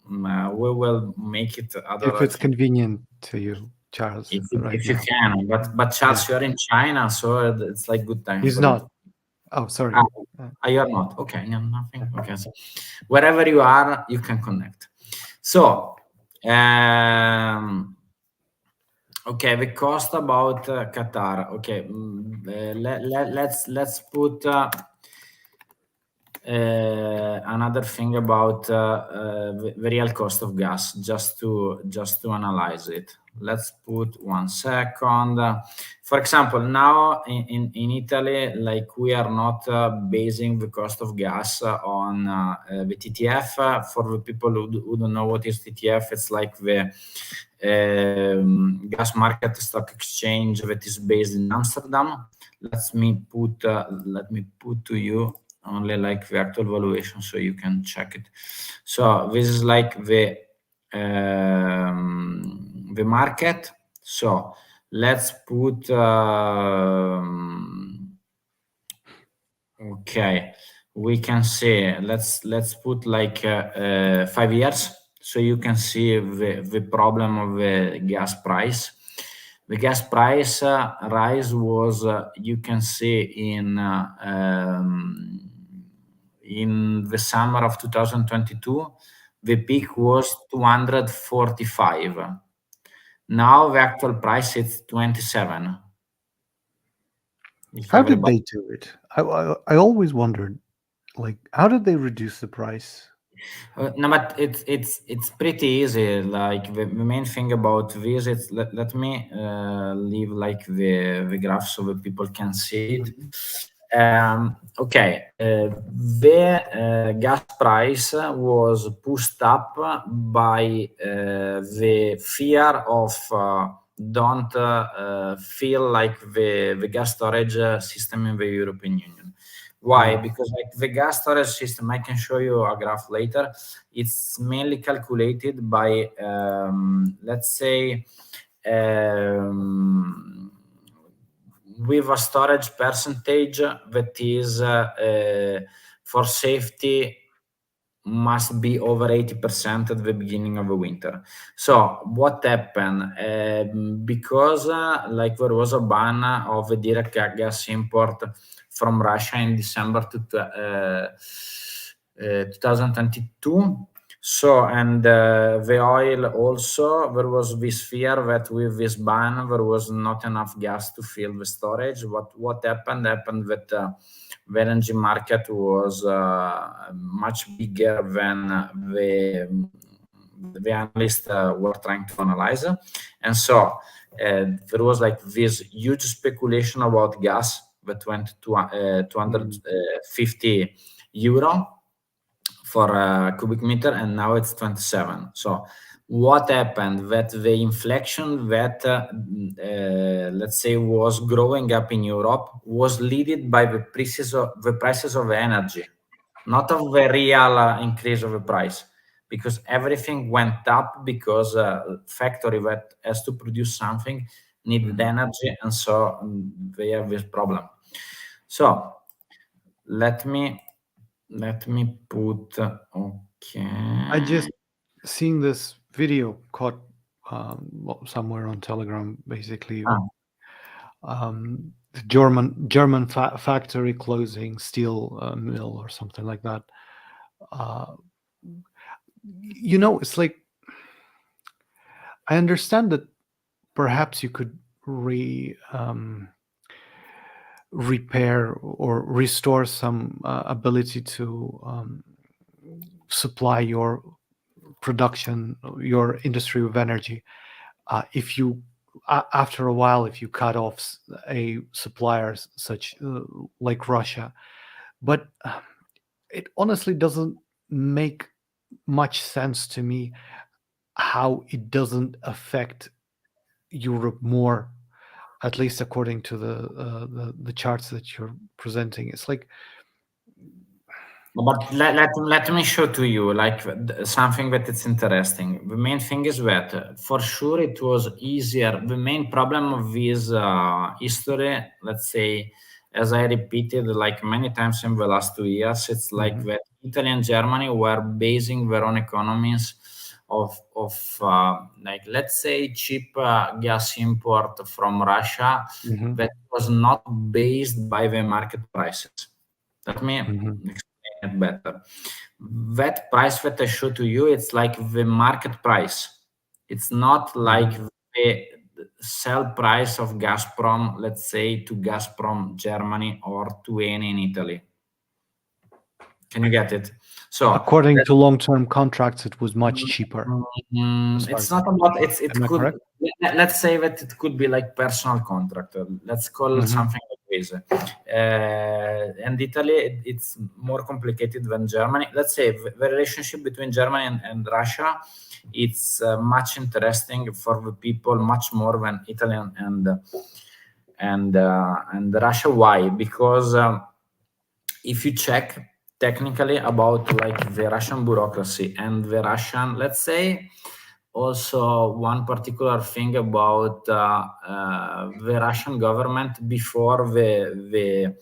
we will make it If otherwise. it's convenient to you, Charles, If right you now. can, but Charles, you're in China, so it's like good time. He's for not. it. Oh, sorry. You're not. Okay, yeah, nothing. Okay, so wherever you are, you can connect. So, okay, the cost about Qatar. Okay, let's put another thing about the real cost of gas, just to analyze it. Let's put 1 second. For example, now in Italy, like we are not basing the cost of gas on the TTF. For the people who don't know what is TTF, it's like the gas market stock exchange that is based in Amsterdam. Let me put to you only like the actual valuation so you can check it. So this is like the market. So let's put okay, we can see let's put like 5 years so you can see the problem of the gas price. The gas price rise was you can see in the summer of 2022 the peak was 245. Now the actual price is 27. How did they do it? I always wondered, like, how did they reduce the price? No, but it's pretty easy. Like the main thing about this, it's let me leave like the graph so that people can see it. Okay, the gas price was pushed up by the fear of don't feel like the gas storage system in the European Union. Why? Because like the gas storage system, I can show you a graph later. It's mainly calculated by, let's say, with a storage percentage that is for safety must be over 80% at the beginning of the winter. So what happened? Because like there was a ban of the direct gas import from Russia in December 2022. So, and the oil also, there was this fear that with this ban, there was not enough gas to fill the storage. What happened? Happened that the energy market was much bigger than the analysts were trying to analyze. And so there was like this huge speculation about gas that went to 250 euro for a cubic meter, and now it's 27. So what happened? That the inflation that let's say was growing up in Europe was led by the prices of energy, not of the real increase of the price, because everything went up because factory that has to produce something needed energy, and so they have this problem. So let me put okay. I just seen this video caught somewhere on Telegram, basically. The German factory closing, steel mill or something like that. It's like, I understand that perhaps you could repair or restore some ability to supply your production, your industry with energy. If you, after a while, if you cut off a supplier such like Russia, but it honestly doesn't make much sense to me how it doesn't affect Europe more, at least according to the charts that you're presenting. It's like, but let me show to you like something that it's interesting. The main thing is that for sure it was easier. The main problem of this history, let's say, as I repeated like many times in the last 2 years, it's like that Italy and Germany were basing their own economies like, let's say, cheap gas import from Russia that was not based by the market prices. Let me explain it better. That price that I show to you, it's like the market price. It's not like the sell price of Gazprom, let's say, to Gazprom Germany or to Eni in Italy. Can you get it? So according to long-term contracts, it was much cheaper. It's not about it Am I could correct? let's say that it could be like personal contract. Let's call it something like this. And Italy, it's more complicated than Germany. Let's say the relationship between Germany and Russia, it's much interesting for the people, much more than Italy and Russia. Why? Because if you check technically about like the Russian bureaucracy and the Russian, let's say, also one particular thing about the Russian government before the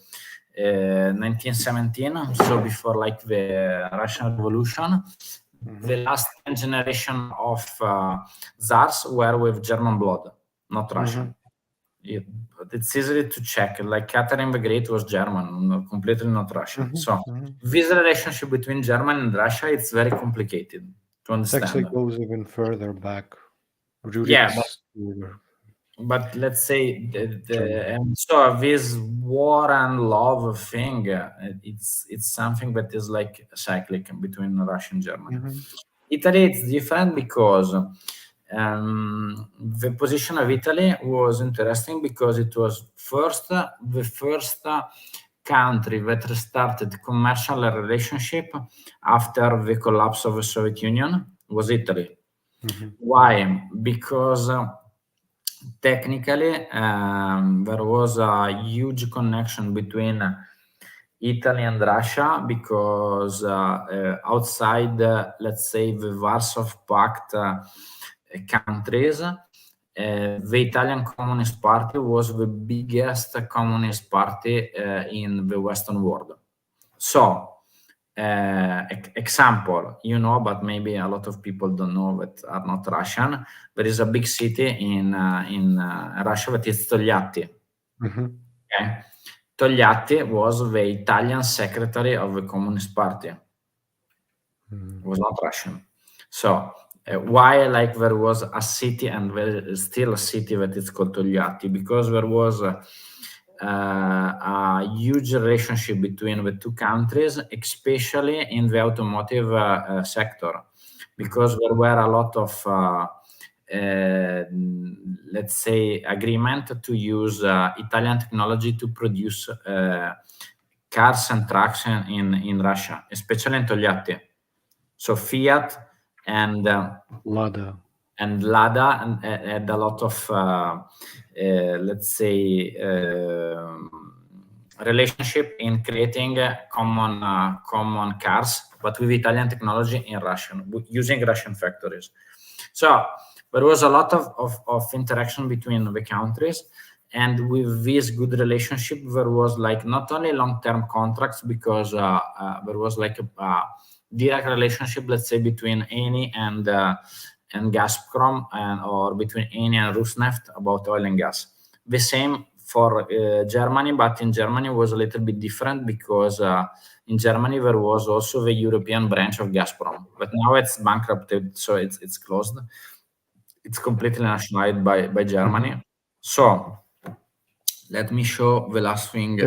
1917, so before like the Russian Revolution, the last generation of czars were with German blood, not Russian. It's easy to check. Like Catherine the Great was German, completely not Russian. So this relationship between Germany and Russia, it's very complicated to It understand. actually goes even further back. Yeah, but let's say and so this war and love thing, it's something that is like cyclic between Russia and Germany. Italy, it's different because the position of Italy was interesting because it was the first country that restarted commercial relationship after the collapse of the Soviet Union was Italy. Why? Because technically there was a huge connection between Italy and Russia because outside, let's say, the Warsaw Pact countries, the Italian Communist Party was the biggest communist party in the Western world. So, example, you know, but maybe a lot of people don't know that are not Russian. There is a big city in Russia that is Togliatti. Okay? Togliatti was the Italian secretary of the Communist Party. Was not Russian. So why like there was a city and there is still a city that is called Togliatti? Because there was a huge relationship between the two countries, especially in the automotive sector, because there were a lot of let's say agreement to use Italian technology to produce cars and trucks in Russia, especially in Togliatti. So Fiat and Lada and had a lot of let's say relationship in creating common cars, but with Italian technology in Russian, using Russian factories. So there was a lot of interaction between the countries, and with this good relationship, there was like not only long-term contracts because there was like a direct relationship, let's say, between Eni and Gazprom, or between Eni and Rosneft about oil and gas. The same for Germany, but in Germany was a little bit different because in Germany there was also the European branch of Gazprom, but now it's bankrupted, so it's closed. It's completely nationalized by Germany. So let me show the last thing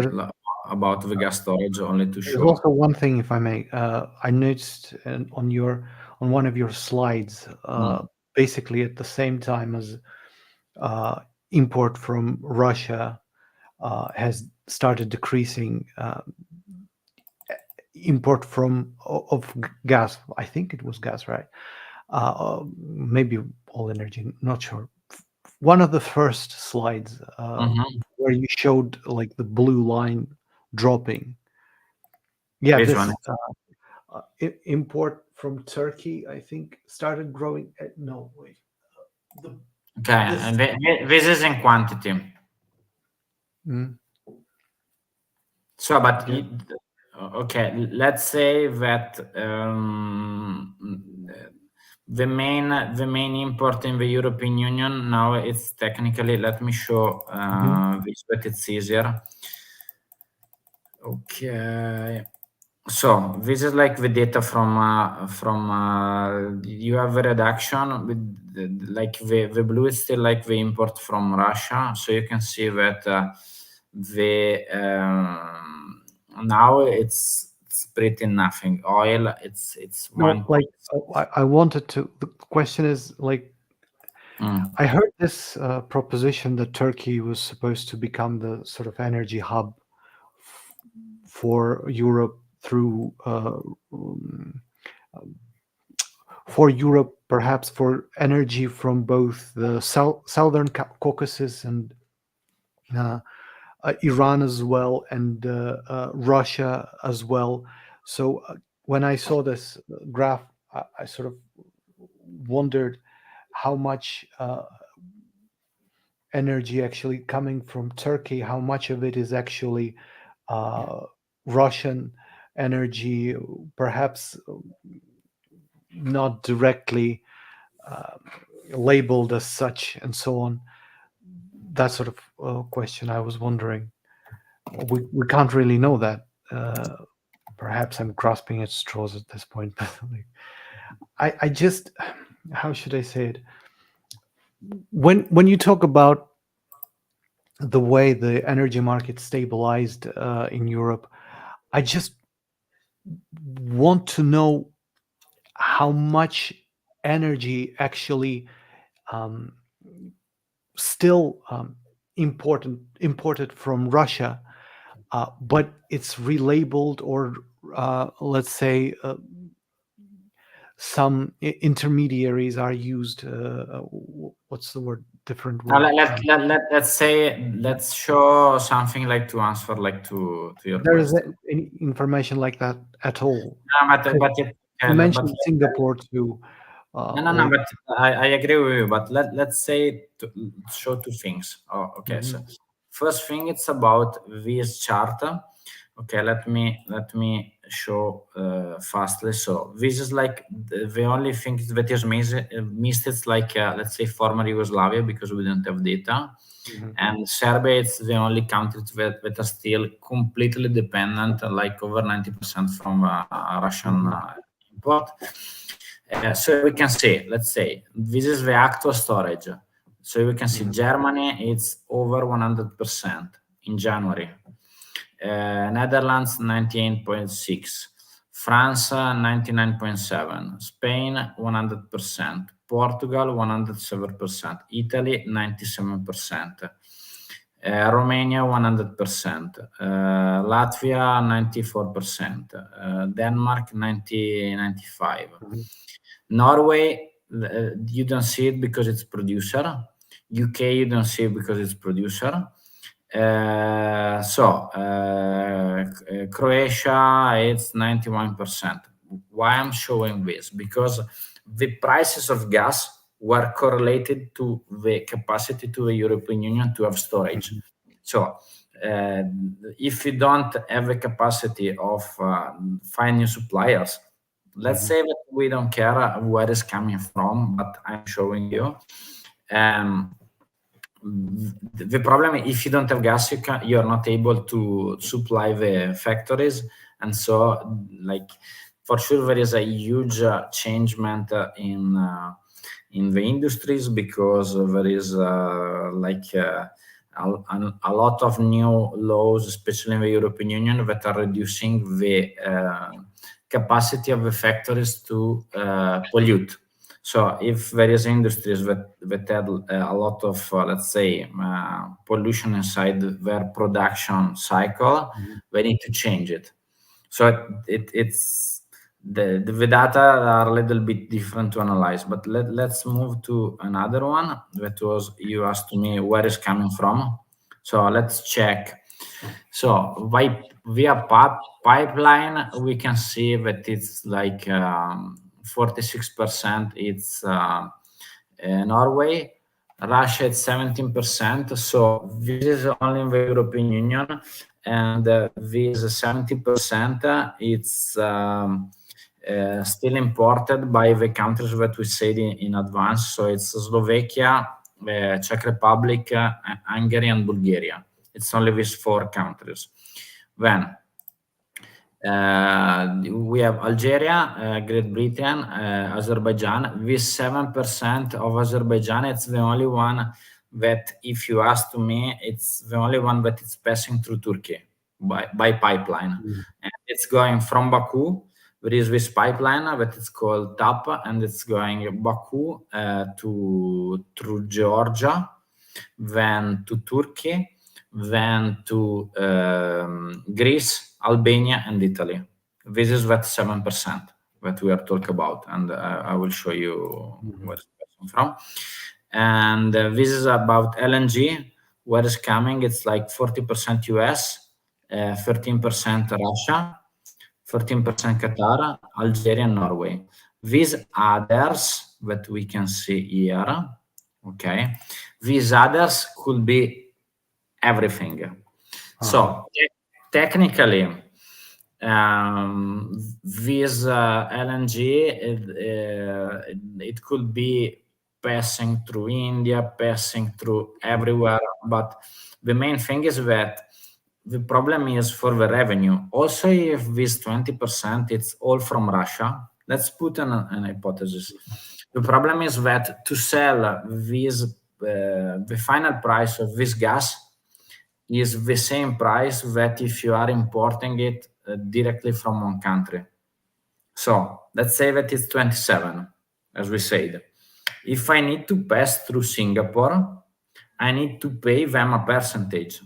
about the gas storage, only to show. There's also one thing, if I may. I noticed on one of your slides, basically at the same time as import from Russia has started decreasing, import of gas. I think it was gas, right? Maybe all energy, not sure. One of the first slides where you showed like the blue line dropping. Yeah, This this one. Import from Turkey, I think, started growing. No, wait. Okay, and this is in quantity. So, but okay, let's say that the main import in the European Union now, it's technically, let me show this, but it's easier. Okay. So this is like the data from you have a reduction with like the blue is still like the import from Russia. So you can see that the now it's pretty nothing. Oil, it's No, one. like I wanted to. The question is like I heard this proposition that Turkey was supposed to become the sort of energy hub for Europe through for Europe, perhaps for energy from both the southern Caucasus and Iran as well, and Russia as well. So when I saw this graph, I sort of wondered how much energy actually coming from Turkey, how much of it is actually Russian energy, perhaps not directly labeled as such, and so on. That sort of question I was wondering. We can't really know that. Perhaps I'm grasping at straws at this point. But I just, how should I say it? When you talk about the way the energy market stabilized in Europe, I just want to know how much energy actually still imported from Russia, but it's relabeled, or let's say some intermediaries are used. What's the word? Different Now, word. let's say, let's show something like to answer like to your There is question. any information like that at all? No, Because but you mentioned Singapore too. no, but I agree with you. But let's say to show two things. Oh, okay. So first thing, it's about this chart. Okay, let me show fastly. So this is like the only thing that is missed. It's like let's say former Yugoslavia, because we don't have data. And Serbia is the only country that are still completely dependent, like over 90% from Russian import. So we can say, let's say, this is the actual storage. So we can see Germany, it's over 100% in January. Netherlands 98.6, France 99.7, Spain 100%, Portugal 107%, Italy 97%, Romania 100%, Latvia 94%, Denmark 95. Norway, you don't see it because it's producer. UK, you don't see it because it's producer. Croatia, it's 91%. Why I'm showing this? Because the prices of gas were correlated to the capacity to the European Union to have storage. So if you don't have the capacity of find new suppliers, let's say that we don't care where it's coming from, but I'm showing you. The problem, if you don't have gas, you're not able to supply the factories, and so like for sure there is a huge changement in the industries, because there is a lot of new laws, especially in the European Union, that are reducing the capacity of the factories to pollute. So if there is industries that had a lot of, let's say, pollution inside their production cycle, they need to change it. So it's the data are a little bit different to analyze. But let's move to another one that was, you asked me where it's coming from. So let's check. So via pipeline, we can see that it's like 46%. It's Norway. Russia at 17%. So this is only in the European Union, and this 70% it's still imported by the countries that we said in advance. So it's Slovakia, Czech Republic, Hungary, and Bulgaria. It's only these 4 countries. Then we have Algeria, Great Britain, Azerbaijan. With 7% of Azerbaijan, it's the only one that, if you ask to me, it's the only one that is passing through Turkey by pipeline. And it's going from Baku. There is this pipeline that is called TAP, and it's going Baku through Georgia, then to Turkey, then to Greece, Albania, and Italy. This is that 7% that we are talking about, and I will show you where it's coming from. And this is about LNG, where it's coming. It's like 40% US, 13% Russia, 13% Qatar, Algeria, and Norway. These others that we can see here, okay, these others could be everything. So technically, this LNG, it could be passing through India, passing through everywhere, but the main thing is that the problem is for the revenue. Also, if this 20%, it's all from Russia, let's put an hypothesis. The problem is that to sell this, the final price of this gas is the same price that if you are importing it directly from one country. So let's say that it's 27, as we said. If I need to pass through Singapore, I need to pay them a percentage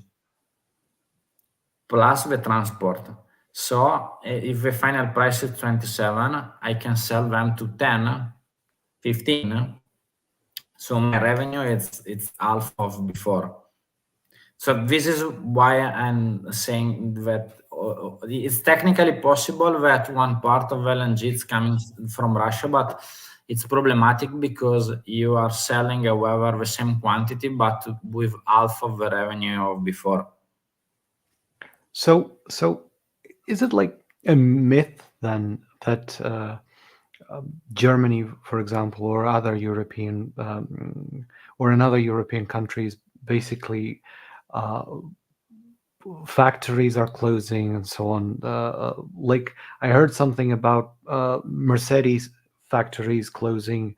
plus the transport. So if the final price is 27, I can sell them to 10, 15. So my revenue it's half of before. So this is why I'm saying that it's technically possible that one part of LNG is coming from Russia, but it's problematic because you are selling, however, the same quantity, but with half of the revenue of before. So is it like a myth then that Germany, for example, or other European or in other European countries, basically factories are closing and so on? Like I heard something about Mercedes factories closing.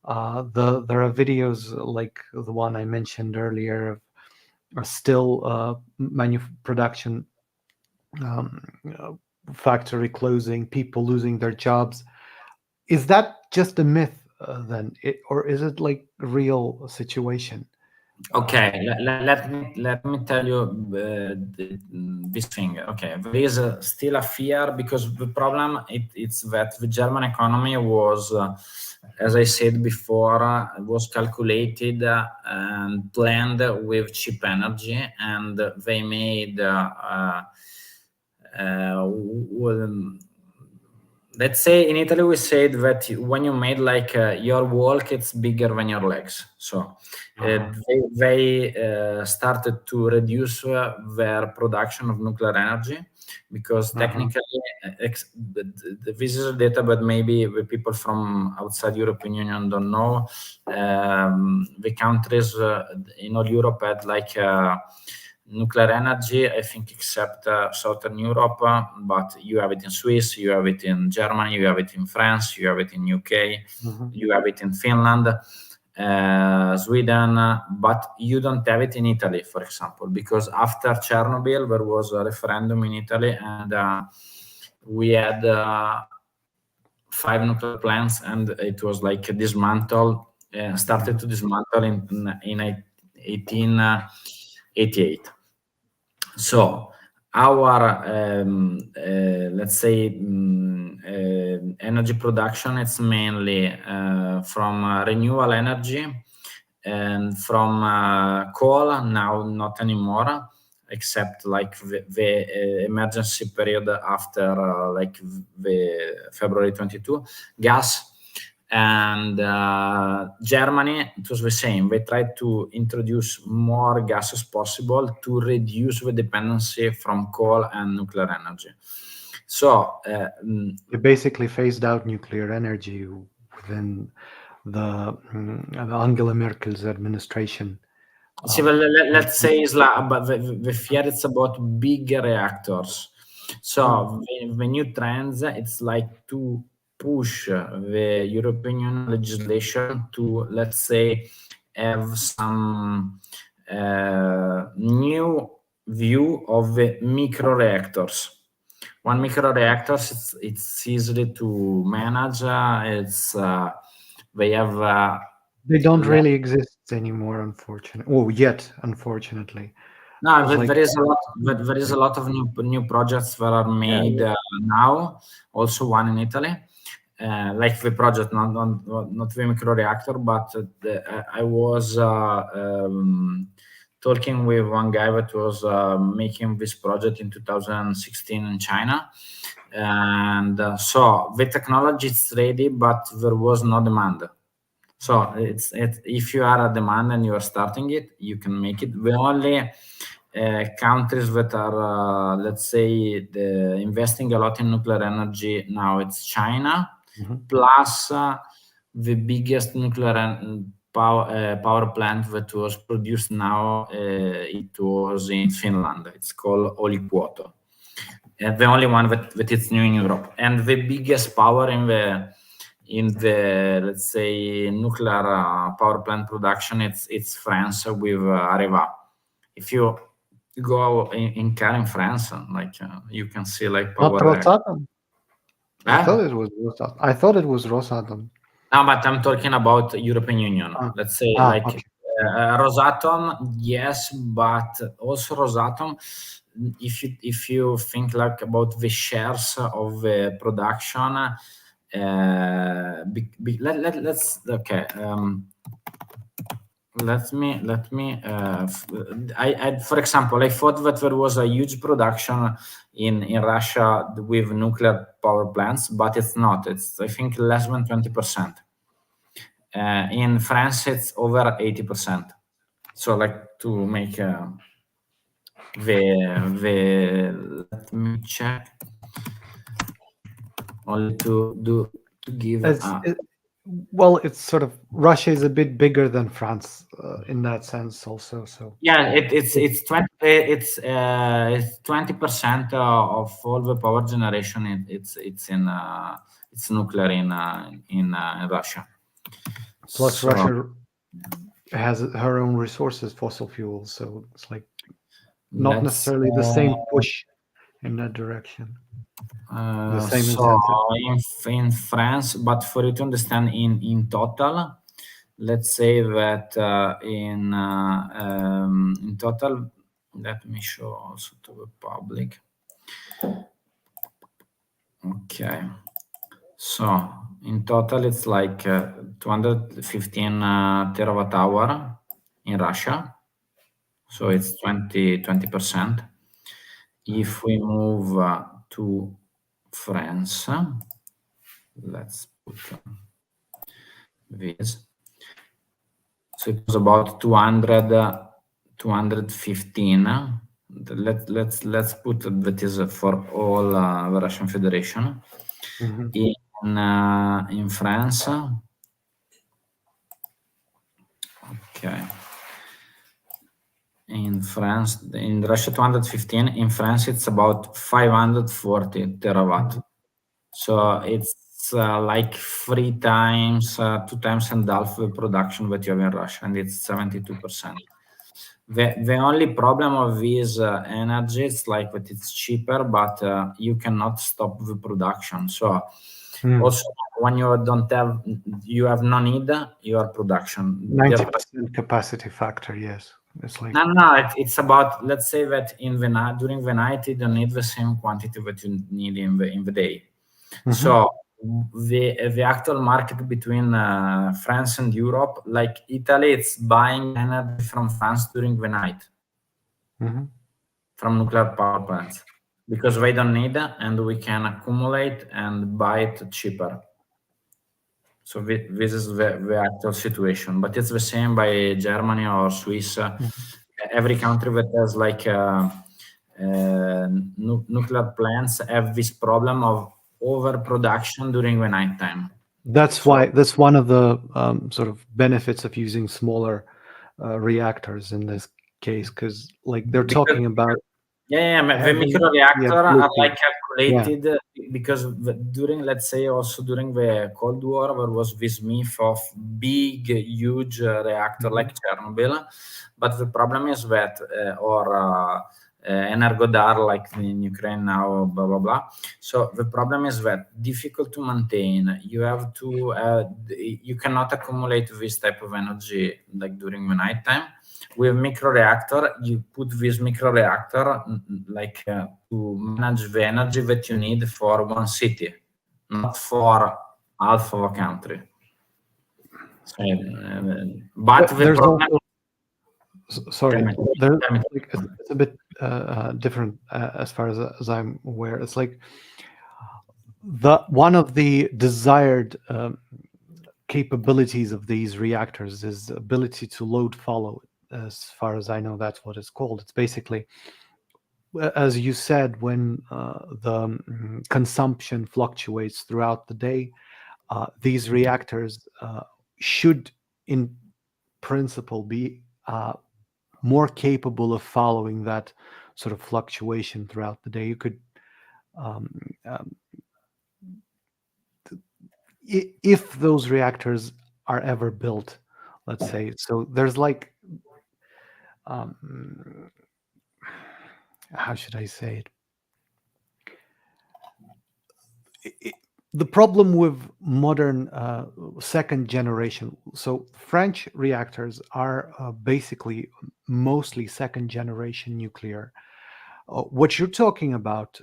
There are videos like the one I mentioned earlier of still production factory closing, people losing their jobs. Is that just a myth then, or is it like a real situation? Okay, let me tell you this thing. Okay, there is still a fear because the problem it's that the German economy was, as I said before, was calculated and planned with cheap energy, and they made. Let's say in Italy we said that when you made like your walk, it's bigger than your legs. So they started to reduce their production of nuclear energy because technically this is data, but maybe the people from outside European Union don't know. The countries in all Europe had like nuclear energy, I think, except Southern Europe, but you have it in Swiss, you have it in Germany, you have it in France, you have it in UK, you have it in Finland, Sweden, but you don't have it in Italy, for example, because after Chernobyl, there was a referendum in Italy, and we had 5 nuclear plants, and it was like dismantled, started to dismantle in 1888. So our let's say energy production, it's mainly from renewable energy and from coal. Now not anymore, except like the emergency period after like the February 22, gas. And Germany, it was the same. They tried to introduce more gas as possible to reduce the dependency from coal and nuclear energy. So They basically phased out nuclear energy within the Angela Merkel's administration. See, well, let's say it's like, but the fear it's about bigger reactors. So the new trends, it's like to push the European Union legislation to, let's say, have some new view of the micro reactors. One micro reactors, it's easily to manage. They have. They don't really exist anymore, unfortunately. Oh, yet, unfortunately. No, It's like- there is a lot. There is a lot of new projects that are made now. Also, one in Italy, like the project, not the micro reactor, but I was talking with one guy that was making this project in 2016 in China, and so the technology is ready, but there was no demand. So it's if you are a demand and you are starting it, you can make it. The only countries that are, let's say, investing a lot in nuclear energy now, it's China, plus the biggest nuclear power plant that was produced now, it was in Finland. It's called Olkiluoto. The only one that is new in Europe. And the biggest power in the let's say nuclear power plant production, it's France with Areva. If you go in car in France, like you can see like power. Not Rosatom. I thought it was Rosatom. I thought it was Rosatom. No, but I'm talking about European Union. Let's say okay. Rosatom, yes, but also Rosatom. If you think like about the shares of the production, let's okay. Let me. I for example, I thought that there was a huge production in Russia with nuclear power plants, but it's not. It's I think less than 20%. In France, it's over 80%. So, like to make let me check. Only to give. Well, it's sort of Russia is a bit bigger than France in that sense, also. So yeah, it's 20% of all the power generation. It's nuclear in Russia. Plus, Russia has her own resources, fossil fuels, so it's like not necessarily the same push in that direction. The same incentive. In France, but for you to understand in total, let's say that in total, let me show also to the public. Okay, so in total it's like 215 terawatt hour in Russia, so it's 20%. If we move to France, let's put this. So it was about 215. Let's put that is for all the Russian Federation. In France. Okay. In France, in Russia 215. In France, it's about 540 terawatt. So it's like 3 times, 2 times and a half the production that you have in Russia, and it's 72%. The only problem of this energy is like that it's cheaper, but you cannot stop the production. So also when you you have no need, your production 90% capacity factor. Yes, it's like no. It's about, let's say that during the night you don't need the same quantity that you need in the day. So the actual market between France and Europe, like Italy, it's buying energy from France during the night from nuclear power plants because they don't need it, and we can accumulate and buy it cheaper. So this is the actual situation, but it's the same by Germany or Swiss. Every country that has like nuclear plants have this problem of overproduction during the nighttime. That's why that's one of the sort of benefits of using smaller reactors in this case, because like they're Because talking about the having micro reactor are ability. like Yeah. calculated because during, let's say, also during the Cold War, there was this myth of big, huge reactor like Chernobyl, but the problem is that Energodar, like in Ukraine now, blah blah blah. So the problem is that difficult to maintain. You have to you cannot accumulate this type of energy like during the nighttime. With micro reactor, you put this micro reactor like to manage the energy that you need for one city, not for half of a country. So, but the There's problem. also sorry, there's Tell me. like it's a bit different as far as I'm aware. It's like one of the desired capabilities of these reactors is the ability to load follow. As far as I know, that's what it's called. It's basically, as you said, when the consumption fluctuates throughout the day, these reactors should, in principle, be more capable of following that sort of fluctuation throughout the day. You could, if those reactors are ever built, let's say, so there's like, how should I say it? The problem with modern second generation, so French reactors are basically mostly second generation nuclear. What you're talking about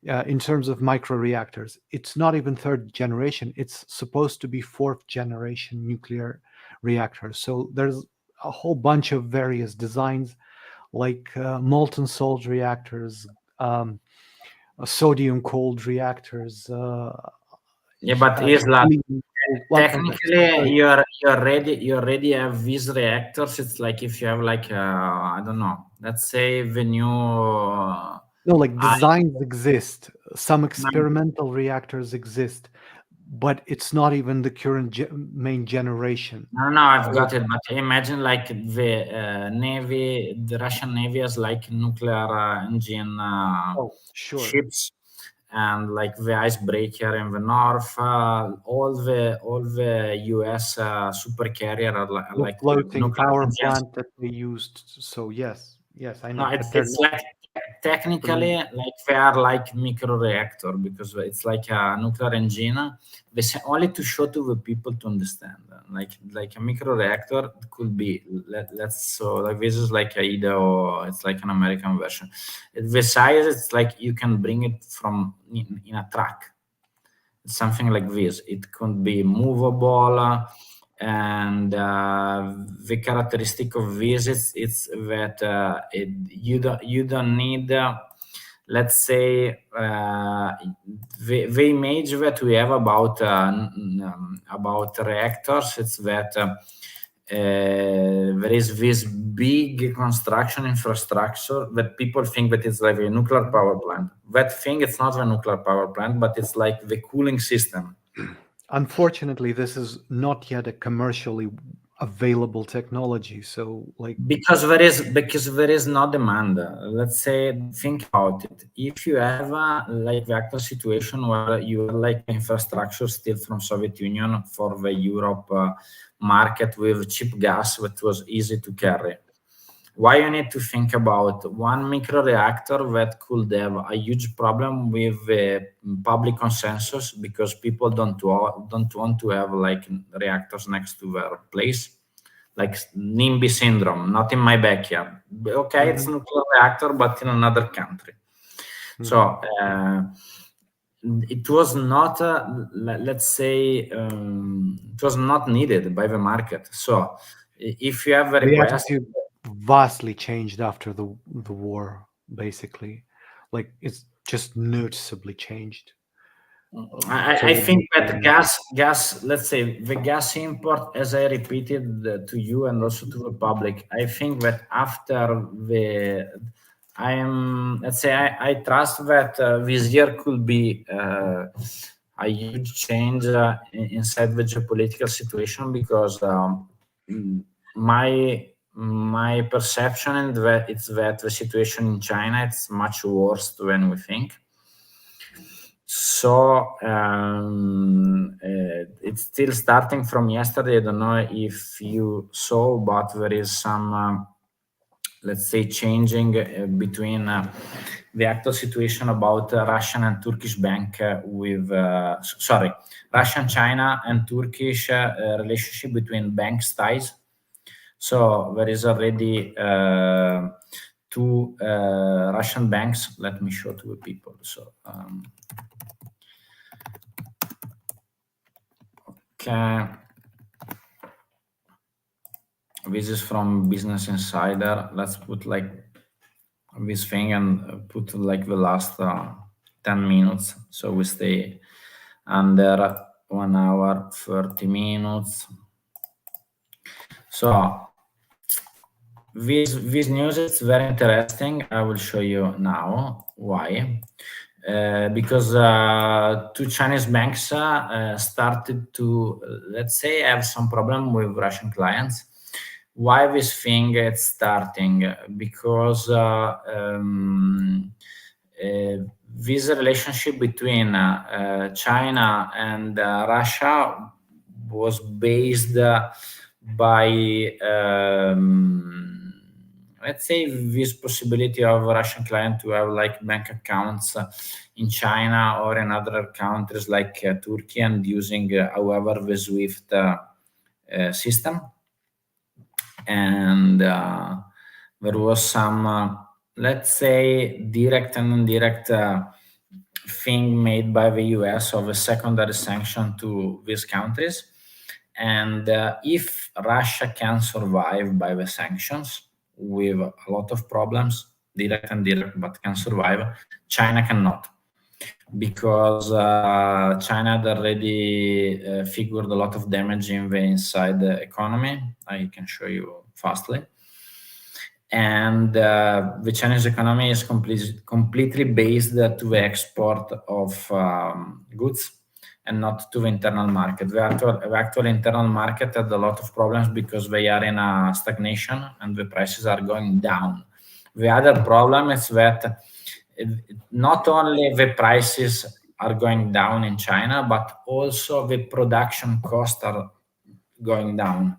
in terms of micro reactors, it's not even third generation. It's supposed to be fourth generation nuclear reactors. So there's a whole bunch of various designs, like molten salt reactors, sodium cold reactors. But Isla, technically, sorry. you already have these reactors. It's like if you have like I don't know, let's say the new No, like designs exist. Some experimental reactors exist, but it's not even the current main generation. No, I've got it. But imagine like the Navy, the Russian Navy has like nuclear engine ships, and like the icebreaker in the north. All the U.S. super carrier are like floating nuclear power engines. plant that they used. So yes, I know. No, it's like technically like they are like micro reactor because it's like a nuclear engine. They say only to show to the people to understand. Like a micro reactor could be let's so like this is like a IDA or it's like an American version. The size it's like you can bring it from in a truck. It's something like this. It could be movable. And the characteristic of this is that you don't need let's say the image that we have about reactors. It's that there is this big construction infrastructure that people think that it's like a nuclear power plant. That thing, it's not a nuclear power plant, but it's like the cooling system. Unfortunately, this is not yet a commercially available technology. So, like, because there is no demand. Let's say, think about it. If you have like the actual situation where you have like infrastructure still from Soviet Union for the Europe market with cheap gas that was easy to carry. Why you need to think about one micro reactor that could have a huge problem with public consensus because people don't want to have like reactors next to their place, like NIMBY syndrome, not in my backyard. Okay, it's nuclear reactor, but in another country. So it was not, let's say, it was not needed by the market. So if you have a request, the attitude vastly changed after the war. Basically, like it's just noticeably changed. I think that gas, let's say the gas import, as I repeated to you and also to the public, I think that after let's say I trust that this year could be a huge change inside the geopolitical situation, because my perception and that it's that the situation in China it's much worse than we think. So it's still starting from yesterday. I don't know if you saw, but there is some let's say changing between the actual situation about Russian and Turkish bank with Russian, China and Turkish relationship between banks ties. So there is already two Russian banks. Let me show to the people. So okay, this is from Business Insider. Let's put like this thing and put like the last 10 minutes, so we stay under 1 hour 30 minutes. So this news is very interesting. I will show you now why. Because two Chinese banks started to, let's say, have some problem with Russian clients. Why this thing is starting? Because this relationship between China and Russia was based by let's say this possibility of a Russian client to have like bank accounts in China or in other countries like Turkey, and using however the SWIFT system. And there was some let's say direct and indirect thing made by the US of a secondary sanction to these countries. And if Russia can survive by the sanctions with a lot of problems, direct and indirect, but can survive, China cannot, because China had already figured a lot of damage in the inside the economy. I can show you fastly. And the Chinese economy is completely based to the export of goods and not to the internal market. The actual internal market had a lot of problems because they are in a stagnation and the prices are going down. The other problem is that not only the prices are going down in China, but also the production costs are going down.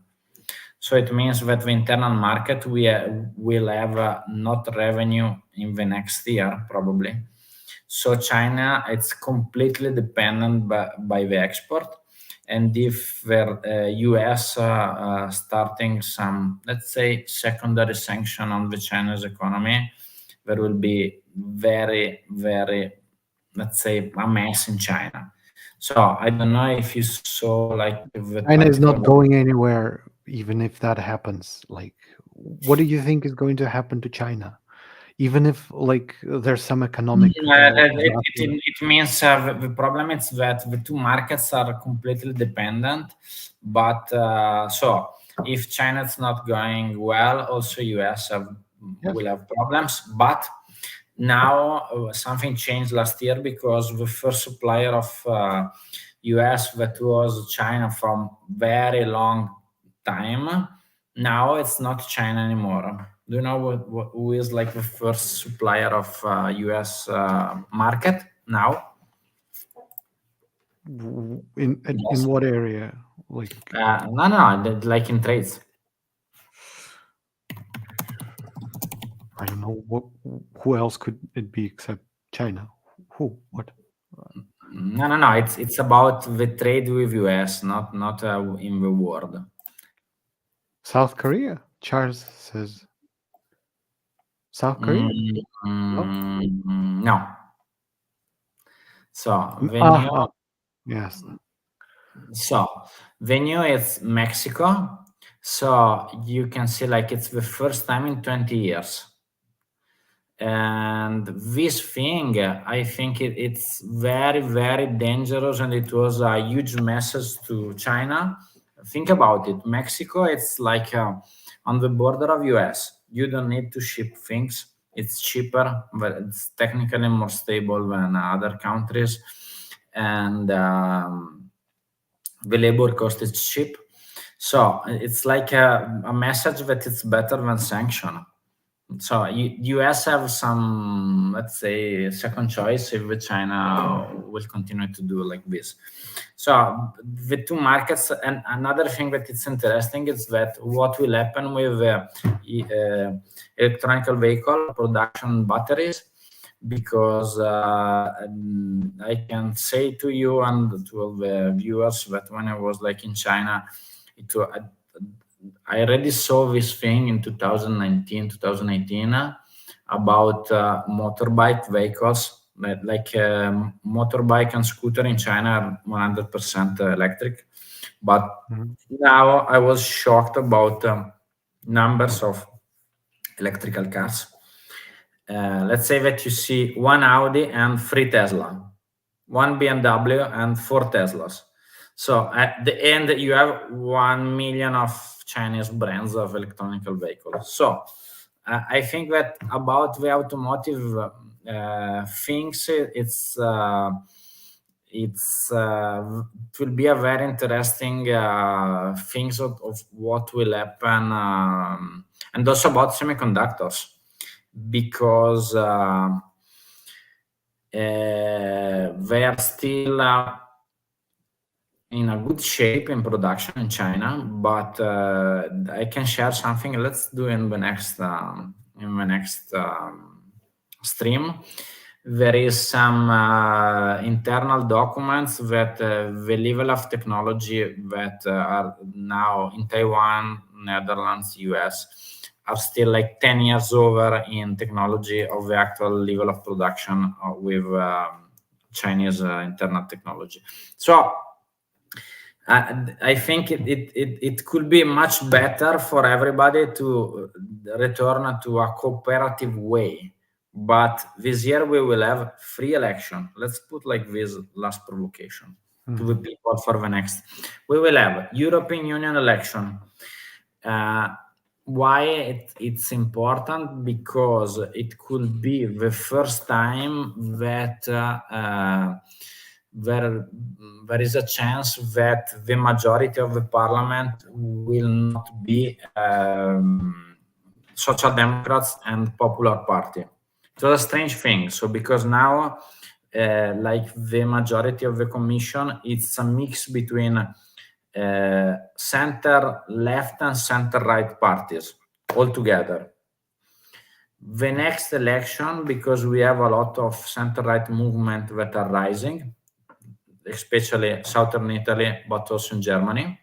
So it means that the internal market will have not revenue in the next year, probably. So China, it's completely dependent by the export. And if the US starting some, let's say, secondary sanction on the Chinese economy, there will be very, very, let's say, a mess in China. So I don't know if you saw like China is not going anywhere, even if that happens. Like, what do you think is going to happen to China? Even if like there's some economic it means the problem is that the two markets are completely dependent. But so if China is not going well, also US will have problems. But now something changed last year, because the first supplier of US that was China from very long time, now it's not China anymore. Do you know who is like the first supplier of US market now? In what area? Like no, like in trades. I don't know who else could it be except China? Who? What? No. It's about the trade with US, not in the world. South Korea. Charles says. South Korea? No. So venue. Yes. So venue is Mexico. So you can see like it's the first time in 20 years. And this thing, I think it's very, very dangerous, and it was a huge message to China. Think about it. Mexico, it's like on the border of US. You don't need to ship things. It's cheaper, but it's technically more stable than other countries, and the labor cost is cheap. So it's like a message that it's better than sanction. So US have some, let's say, second choice if China will continue to do like this. So the two markets, and another thing that it's interesting is that what will happen with electronic vehicle production batteries, because I can say to you and to all the viewers that when I was like in China, I already saw this thing in 2019, 2018 about motorbike vehicles, like motorbike and scooter in China are 100% electric. But now I was shocked about numbers of electrical cars. Let's say that you see one Audi and 3 Tesla, one BMW and 4 Teslas. So at the end, you have 1 million of Chinese brands of electronic vehicles. So I think that about the automotive things, it will be a very interesting things of what will happen, and also about semiconductors, because they are still in a good shape in production in China, but I can share something. Let's do in the next stream. There is some internal documents that the level of technology that are now in Taiwan, Netherlands, US are still like 10 years over in technology of the actual level of production with Chinese internal technology. So I think it could be much better for everybody to return to a cooperative way. But this year we will have free election. Let's put like this last provocation to the people for the next. We will have European Union election. Why it's important? Because it could be the first time that there is a chance that the majority of the parliament will not be Social Democrats and Popular Party. So a strange thing. So because now, like the majority of the commission, it's a mix between center left and center right parties all together. The next election, because we have a lot of center right movement that are rising, especially southern Italy, but also in Germany,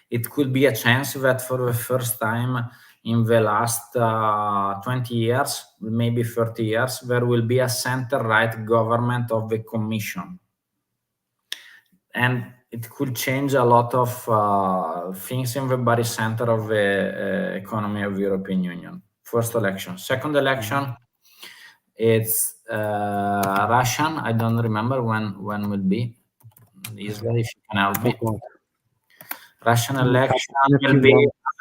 it could be a chance that for the first time in the last 20 years, maybe 30 years, there will be a center-right government of the Commission. And it could change a lot of things in the very center of the economy of the European Union. First election. Second election, it's Russian. I don't remember when will be. Israel, if you can help me. Russian election will be,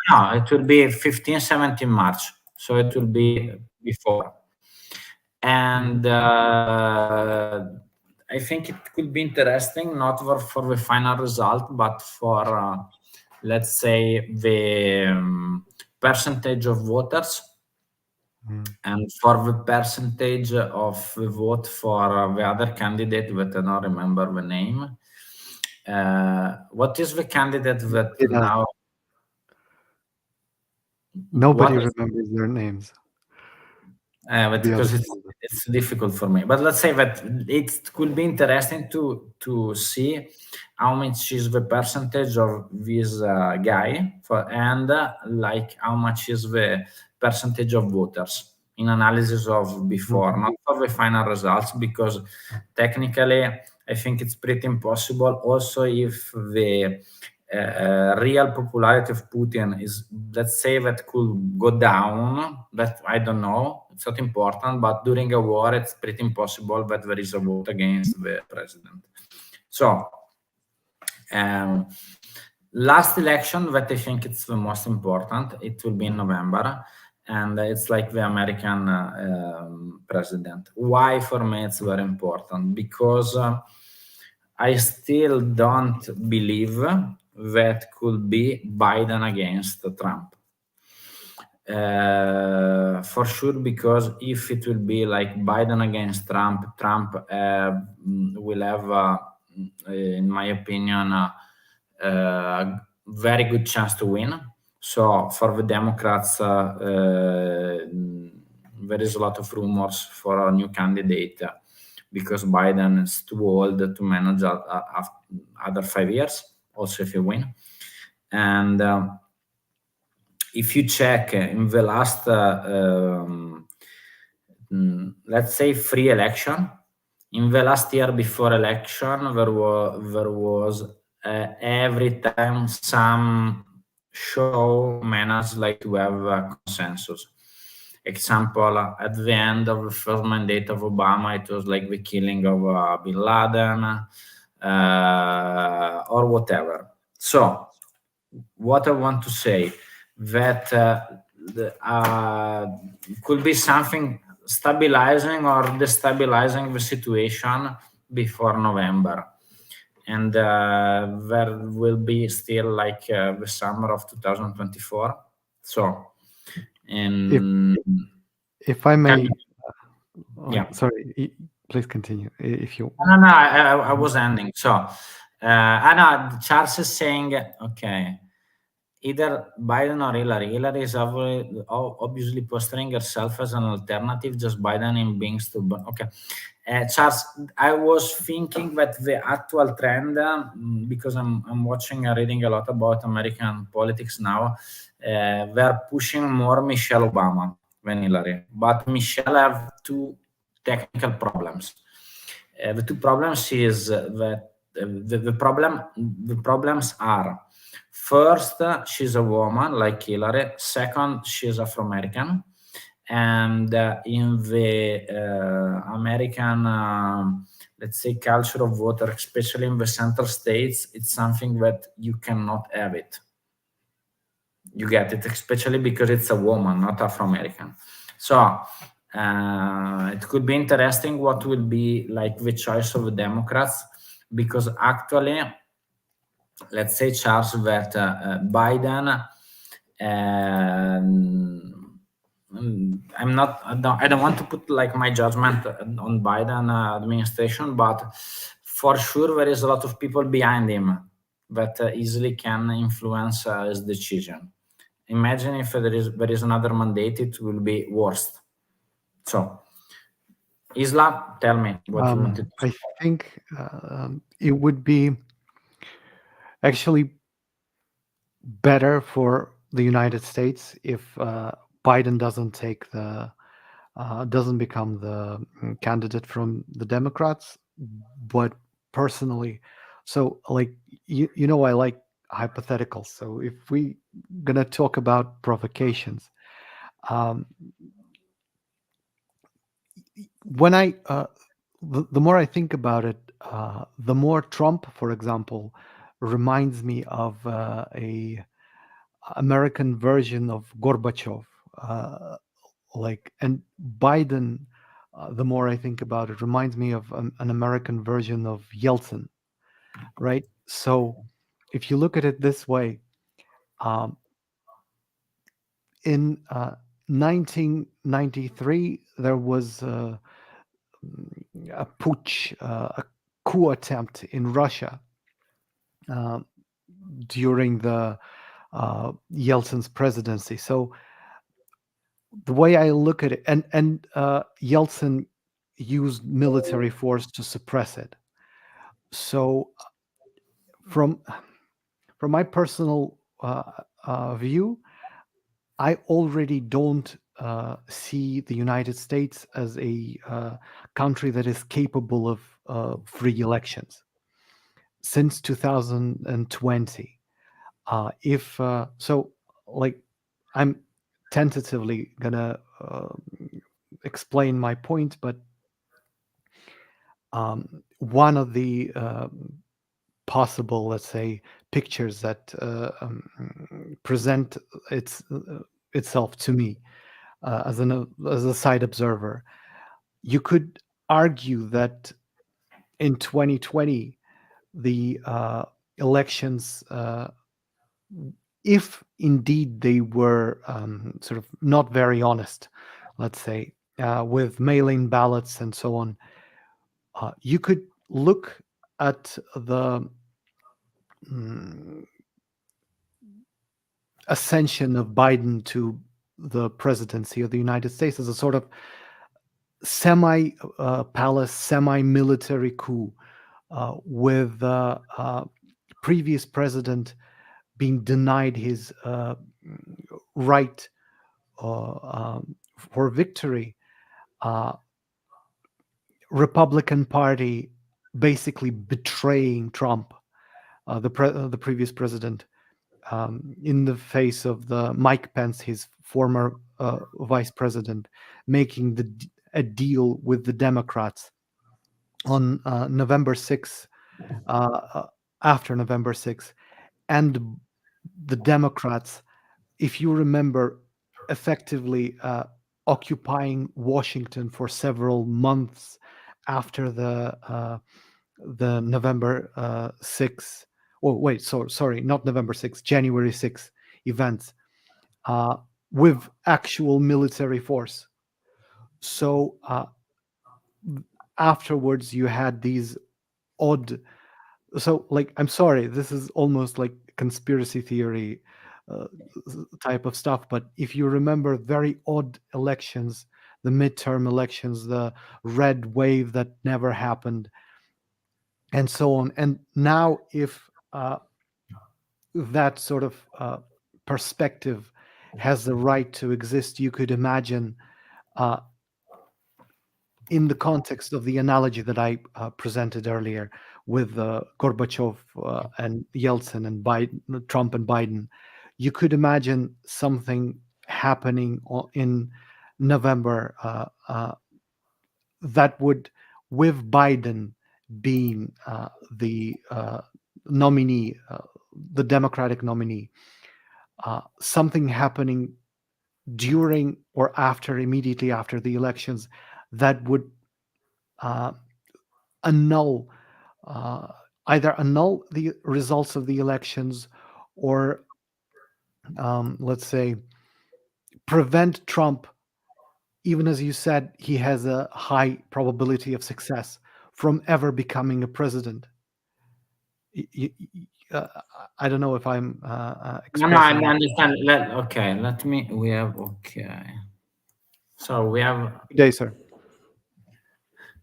no, it will be 15, 17 March. So it will be before. And I think it could be interesting, not for the final result, but for, let's say, the percentage of voters. And for the percentage of the vote for the other candidate that I don't remember the name. What is the candidate that now? Nobody remembers their names. But because it's difficult for me. But let's say that it could be interesting to see how much is the percentage of this guy and like how much is the percentage of voters in analysis of before, not for the final results, because technically I think it's pretty impossible. Also, if the real popularity of Putin is, let's say, that could go down, that I don't know, it's not important, but during a war it's pretty impossible that there is a vote against the president. So last election that I think it's the most important, it will be in November, and it's like the American president. Why for me it's very important? Because I still don't believe that could be Biden against Trump. For sure, because if it will be like Biden against Trump, Trump will have, in my opinion, a very good chance to win. So for the Democrats, there is a lot of rumors for a new candidate because Biden is too old to manage other 5 years, also if he win. And if you check in the last, let's say, free election, in the last year before election, there was every time some show managed like to have a consensus. Example, at the end of the first mandate of Obama, it was like the killing of Bin Laden or whatever. So what I want to say, that could be something stabilizing or destabilizing the situation before November. And there will be still like the summer of 2024. So, if I may, yeah. Sorry, please continue if you. No, I was ending. So, I know Charles is saying, okay, either Biden or Hillary. Hillary is obviously posturing herself as an alternative, just Biden in being stubborn. Okay. Charles, I was thinking that the actual trend, because I'm watching and reading a lot about American politics now, they're pushing more Michelle Obama than Hillary. But Michelle have two technical problems. The two problems is that the problems are, first, she's a woman like Hillary. Second, she's Afro-American. And in the American, let's say, culture of voter, especially in the central states, it's something that you cannot have it. You get it, especially because it's a woman, not Afro-American. So it could be interesting what will be like the choice of the Democrats, because actually, let's say, Charles, that Biden, I don't want to put like my judgment on Biden administration, but for sure there is a lot of people behind him that easily can influence his decision. Imagine if there is another mandate, it will be worse. So, Isla, tell me what you wanted to say. I think it would be actually better for the United States if Biden doesn't become the candidate from the Democrats. But personally, so like I like hypotheticals. So if we gonna talk about provocations, when I the more I think about it, the more Trump, for example, reminds me of a American version of Gorbachev. And Biden, the more I think about it, reminds me of an American version of Yeltsin, right? So if you look at it this way, in 1993, there was a putsch, a coup attempt in Russia during the Yeltsin's presidency. So the way I look at it, and Yeltsin used military force to suppress it. So from my personal view, I already don't see the United States as a country that is capable of free elections since 2020. If so, like, I'm tentatively gonna explain my point, but one of the possible, let's say, pictures that present itself to me as a side observer. You could argue that in 2020, the elections, if indeed they were sort of not very honest, let's say, with mail-in ballots and so on, you could look at the ascension of Biden to the presidency of the United States as a sort of semi-palace, semi-military coup, with the previous president being denied his right for victory. Republican Party basically betraying Trump, the previous president, in the face of the Mike Pence, his former vice president, making a deal with the Democrats on November 6th, after November 6th, and the Democrats, if you remember, effectively occupying Washington for several months after the November 6th. Oh, wait, sorry, not November 6th, January 6th events, with actual military force. So afterwards, you had these odd. So, like, I'm sorry, this is almost like conspiracy theory type of stuff. But if you remember, very odd elections, the midterm elections, the red wave that never happened, and so on. And now, if that sort of perspective has the right to exist, you could imagine, in the context of the analogy that I presented earlier with Gorbachev and Yeltsin and Biden, Trump and Biden, you could imagine something happening in November that would, with Biden being the nominee, the Democratic nominee, something happening during or after, immediately after the elections, that would annul, either annul the results of the elections, or let's say prevent Trump, even as you said, he has a high probability of success, from ever becoming a president. I don't know if I'm No, expressing. I understand. Let me. We have So we have. Good day, sir.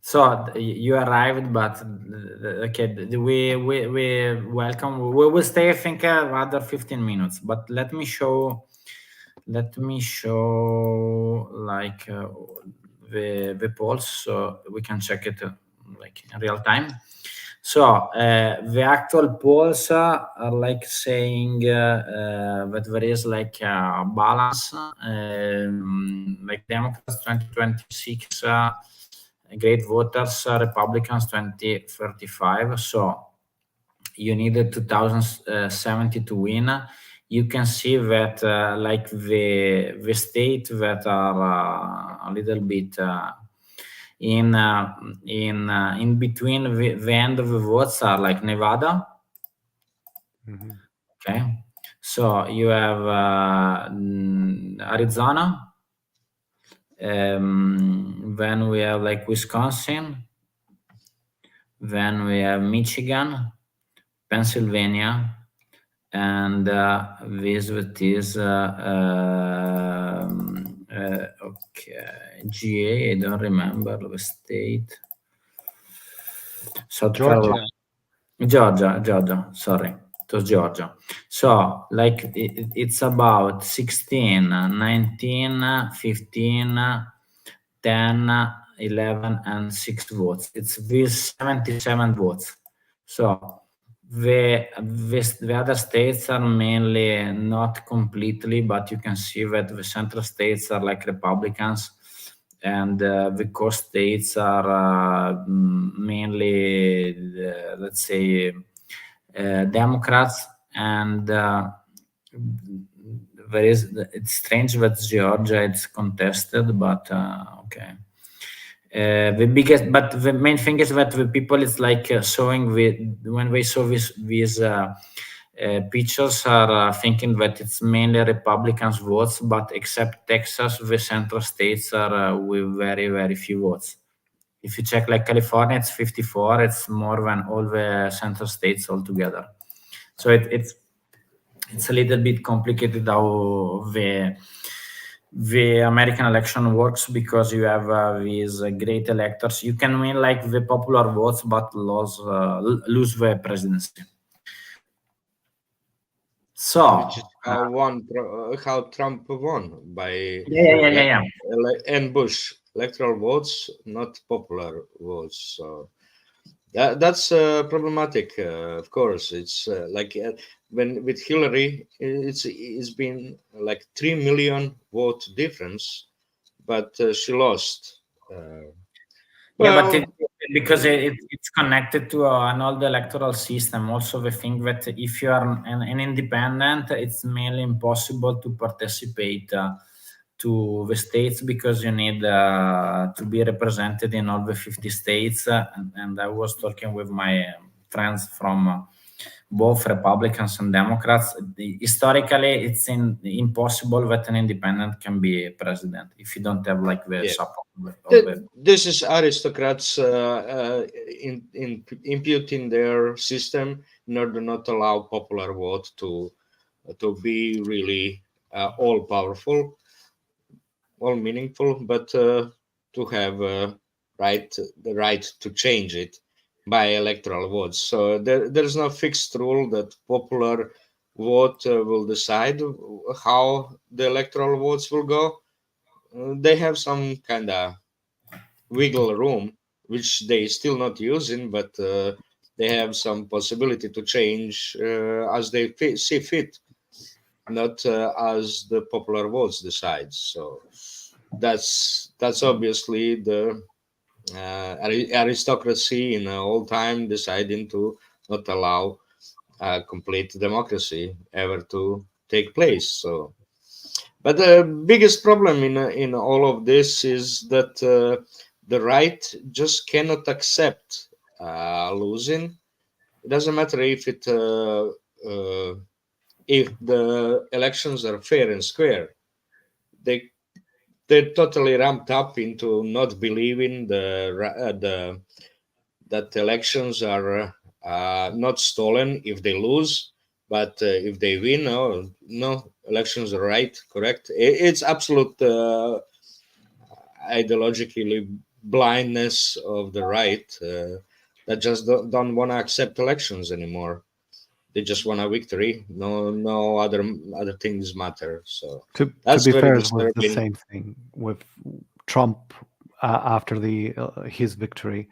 So you arrived, but okay, we welcome. We will stay, I think, rather 15 minutes. But let me show like the polls, so we can check it like in real time. So the actual polls are like saying that there is like a balance, like Democrats 2026. Great voters, Republicans 2035. So you needed 2070 to win. You can see that like the state that are a little bit in between the end of the votes are like Nevada. Mm-hmm. Okay, so you have Arizona. Then we have like Wisconsin. Then we have Michigan, Pennsylvania, and this is okay, GA. I don't remember the state. South Carolina, Georgia. Sorry, it was Georgia. So like it's about 16, 19, 15, 10, 11, and 6 votes. It's these 77 votes. So the other states are mainly not completely, but you can see that the central states are like Republicans, and the coast states are mainly, let's say, Democrats, and It's strange that Georgia it's contested, but okay. The main thing is that the people is like showing when they saw these pictures are thinking that it's mainly Republicans votes, but except Texas, the central states are with very few votes. If you check like California, it's 54. It's more than all the central states altogether. So it's a little bit complicated how the American election works, because you have these great electors. You can win like the popular votes, but lose the presidency. So Which is how Trump won by yeah. and Bush electoral votes, not popular votes. So that's problematic. Of course, it's like when with Hillary, it's been like 3 million vote difference, but she lost. Yeah, but Well, because it's connected to an old electoral system. Also, the thing that if you are an independent, it's mainly impossible to participate to the states, because you need to be represented in all the 50 states. And I was talking with my friends from both Republicans and Democrats. Historically, it's impossible that an independent can be president if you don't have like the yeah. support of the. This is aristocrats imputing their system in order not to allow popular vote to be really all powerful, all meaningful, but to have the right to change it by electoral votes. So there's no fixed rule that popular vote will decide how the electoral votes will go. They have some kind of wiggle room, which they still not using, but they have some possibility to change as they see fit, not as the popular votes decides. So that's obviously the aristocracy in all time deciding to not allow complete democracy ever to take place. So, but the biggest problem in all of this is that the right just cannot accept losing. It doesn't matter if the elections are fair and square. They they're totally ramped up into not believing the that elections are not stolen if they lose, but if they win, oh no, elections are right, correct. It's absolute ideologically blindness of the right that just don't want to accept elections anymore. They just want a victory. No other things matter. So To that's be very fair, it was the disturbing. same thing with Trump after the his victory,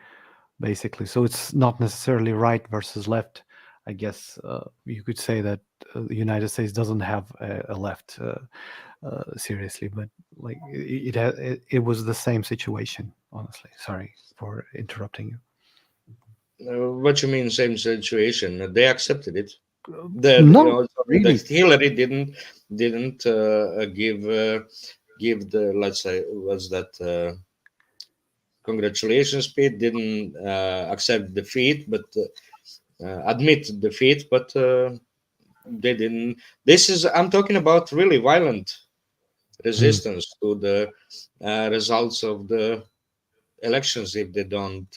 basically. So it's not necessarily right versus left. I guess you could say that the United States doesn't have a left seriously, but like it was the same situation. Honestly, sorry for interrupting you. What you mean, same situation? They accepted it. The No, sorry, really. that Hillary didn't give the, let's say, was that congratulations speech, didn't accept defeat, but admit defeat, but they didn't. This is, I'm talking about really violent Mm. resistance to the results of the elections if they don't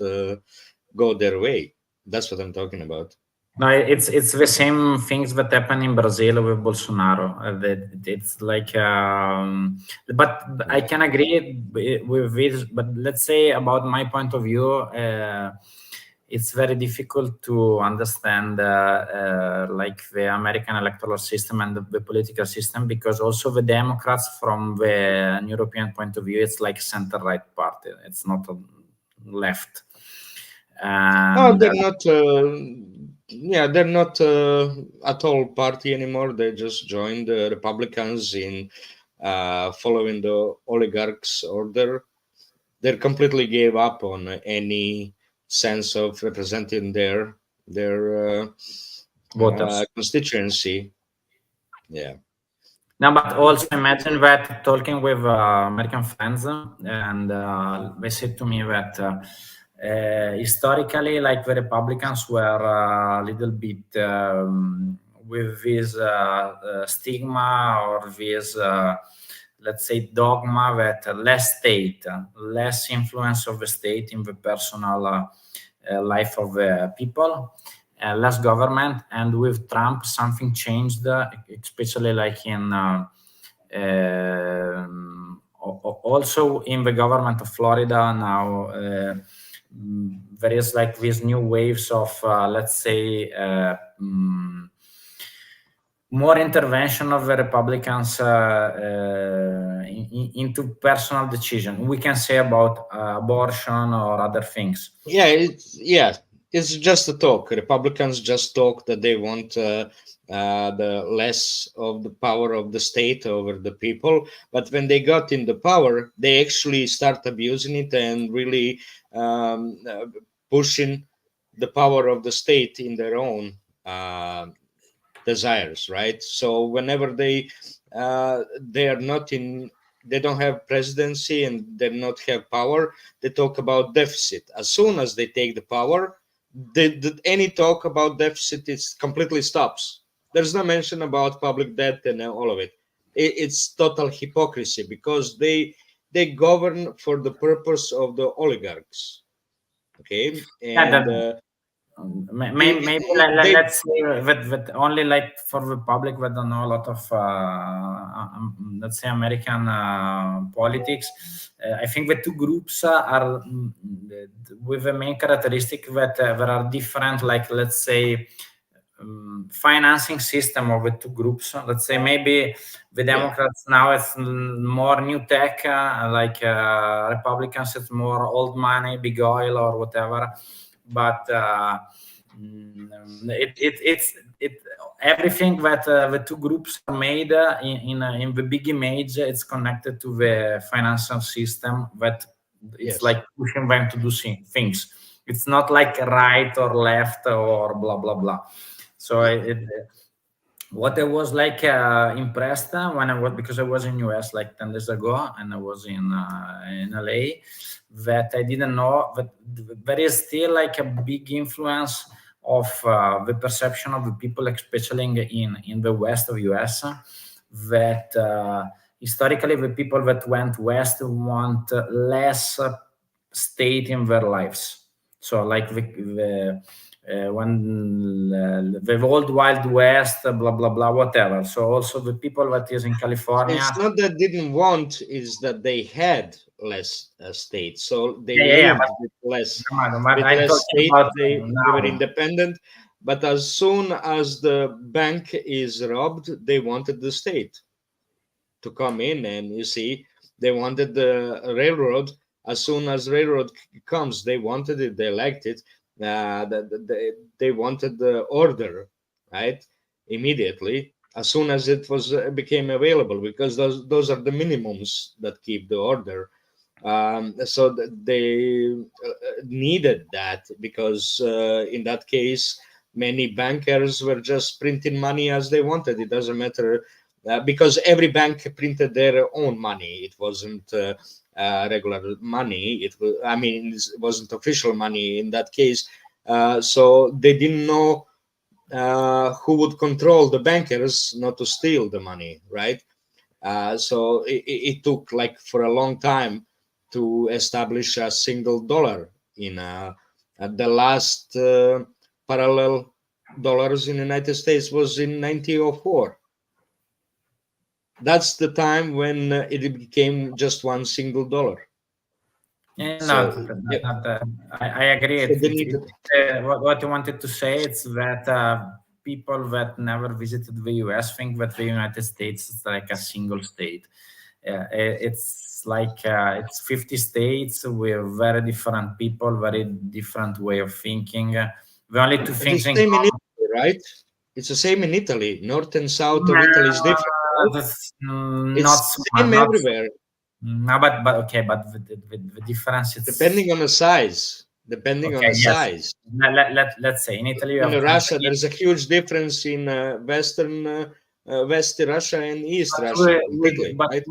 go their way. That's what I'm talking about. No, it's the same things that happen in Brazil with Bolsonaro. It's like, but I can agree with this. But let's say about my point of view, it's very difficult to understand like the American electoral system and the political system, because also the Democrats, from the European point of view, it's like center-right party. It's not a left. No, And they're not. Yeah, they're not at all party anymore. They just joined the Republicans in following the oligarchs' order. They completely gave up on any sense of representing their voters. constituency. Yeah, No, but also imagine that talking with American friends, and they said to me that historically, like the Republicans were a little bit with this stigma or this, let's say, dogma that less state, less influence of the state in the personal life of the people. Less government, and with Trump something changed, especially like in also in the government of Florida now. There is like these new waves of let's say more intervention of the Republicans into personal decision. We can say about abortion or other things. It's just a talk. Republicans just talk that they want the less of the power of the state over the people. But when they got in the power, they actually start abusing it and really pushing the power of the state in their own desires, right? So whenever they are not in, they don't have presidency and they not have power, they talk about deficit. As soon as they take the power, any talk about deficit is completely stops. There's no mention about public debt and all of it. It's total hypocrisy because they govern for the purpose of the oligarchs. Okay, and maybe let's say that only like for the public that don't know a lot of let's say American politics. I think the two groups are with the main characteristic that there are different, like let's say financing system of the two groups. Let's say maybe the Democrats now it's more new tech, like Republicans it's more old money, big oil or whatever. But it's everything that the two groups are made in the big image. It's connected to the financial system that it's like pushing them to do things. It's not like right or left or blah blah blah. So what I was like impressed when I was, because I was in US like 10 days ago and I was in LA, that I didn't know that there is still like a big influence of the perception of the people, especially in the west of US, that historically the people that went west want less state in their lives. So like when the old wild west, blah blah blah, whatever. So also the people that is in California, it's not that didn't want, is that they had less state, so they lived with less state. They were independent, but as soon as the bank is robbed, they wanted the state to come in, and you see, they wanted the railroad. As soon as railroad comes, they wanted it, they liked it. They wanted the order, right, immediately as soon as it was became available, because those are the minimums that keep the order. So they needed that, because in that case many bankers were just printing money as they wanted. It doesn't matter, because every bank printed their own money. It wasn't regular money. It wasn't official money in that case. So they didn't know who would control the bankers not to steal the money, right? So it took like for a long time to establish a single dollar in the last parallel dollars in the United States was in 1904. That's the time when it became just one single dollar. I agree. What I wanted to say is that people that never visited the US think that the United States is like a single state. It's like it's 50 states with very different people, very different way of thinking. The only two things in Italy, right? It's the same in Italy. North and south of Italy is different. Right? It's not the same everywhere. No, but okay, but the difference is depending on the size. Let's say in Italy, in Russia, there's a huge difference in western West Russia and East But Russia we, completely, but right?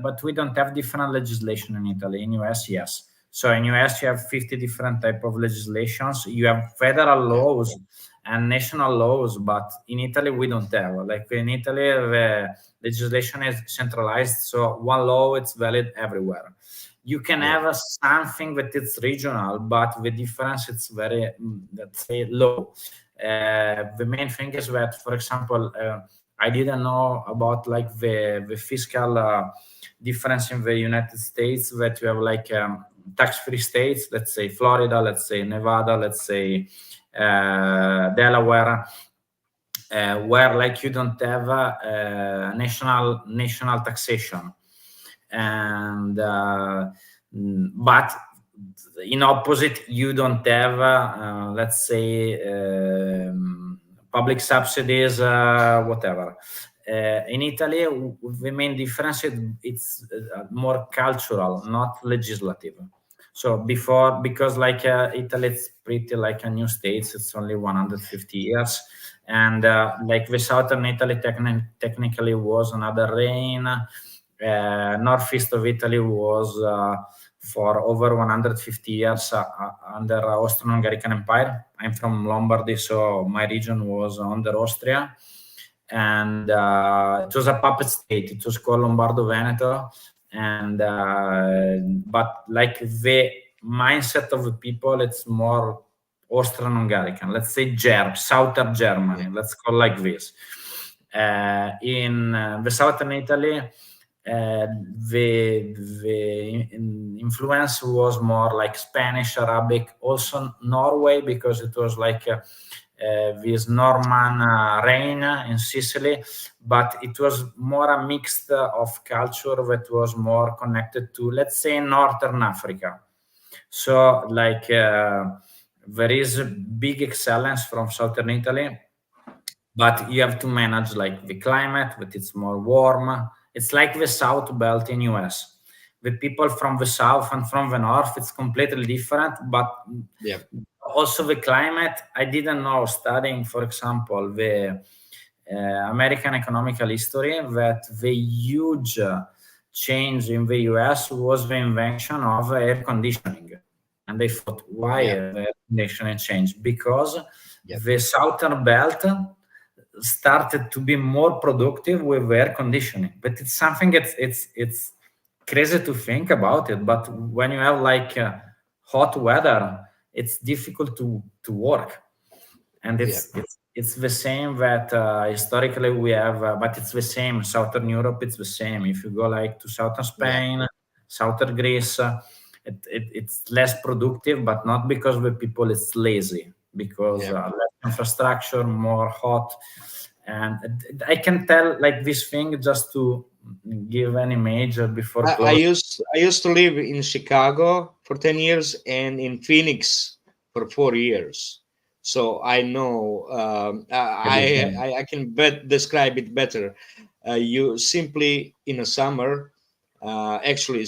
but we don't have different legislation in Italy. In US, yes. So in US, you have 50 different type of legislations. You have federal laws and national laws, but in Italy we don't have. Like in Italy, the legislation is centralized, so one law it's valid everywhere. You can Yeah. have something that it's regional, but the difference it's very, let's say, low. The main thing is that, for example, I didn't know about like the fiscal difference in the United States, that you have like tax-free states, let's say Florida, let's say Nevada, let's say Delaware, where like you don't have national taxation, and but in opposite you don't have let's say public subsidies, whatever. In Italy, the main difference is it's more cultural, not legislative. So before, because like Italy, it's pretty like a new state. It's only 150 years, and like the southern Italy technically was another reign. Northeast of Italy was for over 150 years under Austrian-Hungarian Empire. I'm from Lombardy, so my region was under Austria, and it was a puppet state. It was called Lombardo Veneto, and but like the mindset of the people, it's more Austrian-Hungarian. Let's say southern Germany. Let's call like this. In the southern Italy, the influence was more like Spanish, Arabic, also Norway, because it was like this Norman reign in Sicily, but it was more a mix of culture that was more connected to, let's say, Northern Africa. So like there is big excellence from Southern Italy, but you have to manage like the climate, but it's more warm. It's like the South Belt in US. The people from the South and from the North, it's completely different, but Yeah. also the climate. I didn't know, studying, for example, the American economical history, that the huge change in the US was the invention of air conditioning. And they thought, why air conditioning changed? Because the southern belt started to be more productive with air conditioning. But it's something it's crazy to think about it. But when you have like hot weather, it's difficult to work. And it's the same that historically we have, but it's the same. Southern Europe, it's the same. If you go like to southern Spain, southern Greece, it's less productive, but not because the people is lazy, because less infrastructure, more hot. And I can tell like this thing just to give an image before I closing. used to live in Chicago for 10 years and in Phoenix for 4 years. So I know I can describe it better. You simply in a summer, actually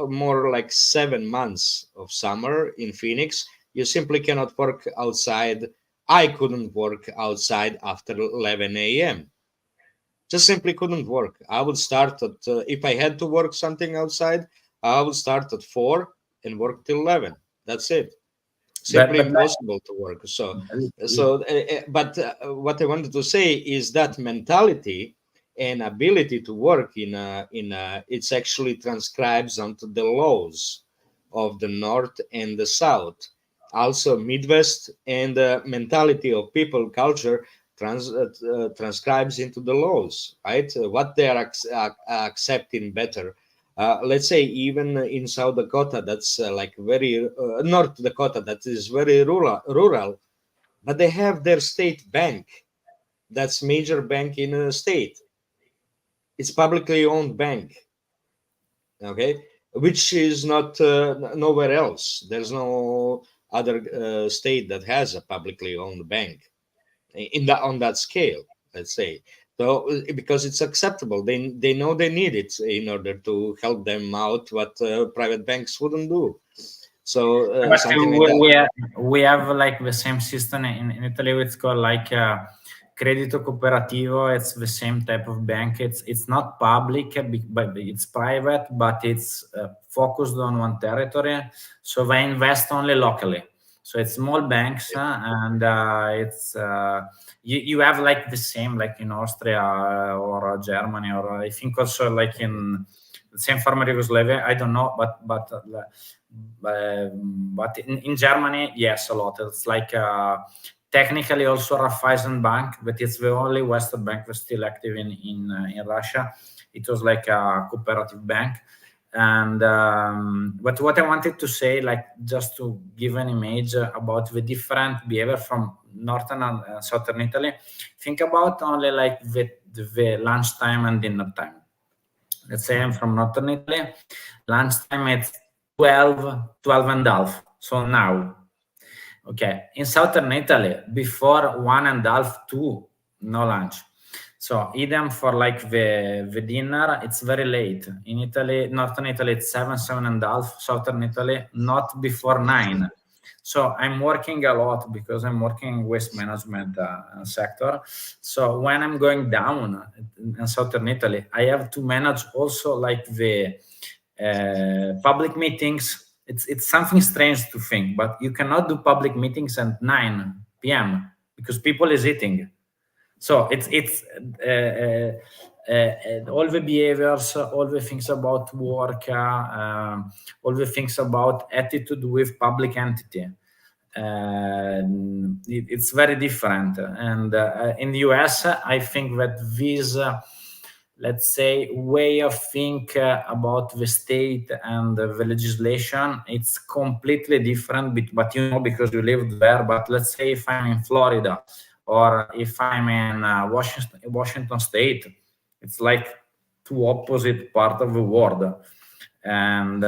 more like 7 months of summer in Phoenix, you simply cannot work outside. I couldn't work outside after 11 a.m. Just simply couldn't work. I would start at if I had to work something outside, I would start at 4 and work till 11. That's it. Simply impossible to work. But what I wanted to say is that mentality and ability to work it's actually transcribes onto the laws of the North and the South. Also, Midwest and the mentality of people, culture transcribes into the laws, right? What they are accepting better. Let's say even in South Dakota, that's like very North Dakota, that is very rural, but they have their state bank. That's major bank in a state. It's publicly owned bank, okay, which is not nowhere else. There's no other state that has a publicly owned bank on that scale, let's say. So because it's acceptable, they know they need it in order to help them out what private banks wouldn't do. So something like that. We have like the same system in Italy. It's called like Credito Cooperativo, it's the same type of bank. It's not public, but it's private, but it's focused on one territory. So they invest only locally. So it's small banks, and it's you have like the same like in Austria or Germany, or I think also like in the same former Yugoslavia. I don't know, but in Germany, yes, a lot. It's like technically also Raiffeisen Bank, but it's the only Western bank that's still active in Russia. It was like a cooperative bank. And but what I wanted to say, like just to give an image about the different behavior from northern and southern Italy, think about only like the lunchtime and dinner time. Let's say I'm from northern Italy, lunchtime it's 12 and a half. So now, okay, in southern Italy, before 1.5, 2, no lunch. So idem for like the dinner, it's very late. In Italy, northern Italy, it's 7.5. Southern Italy, not before 9. So I'm working a lot because I'm working in waste management sector. So when I'm going down in southern Italy, I have to manage also like the public meetings. It's something strange to think, but you cannot do public meetings at 9 p.m. because people is eating. So it's all the behaviors, all the things about work, all the things about attitude with public entity. It's very different. And in the US, I think that this, let's say, way of think about the state and the legislation, it's completely different. But you know, because you lived there. But let's say if I'm in Florida, or if I'm in Washington State, it's like two opposite part of the world. And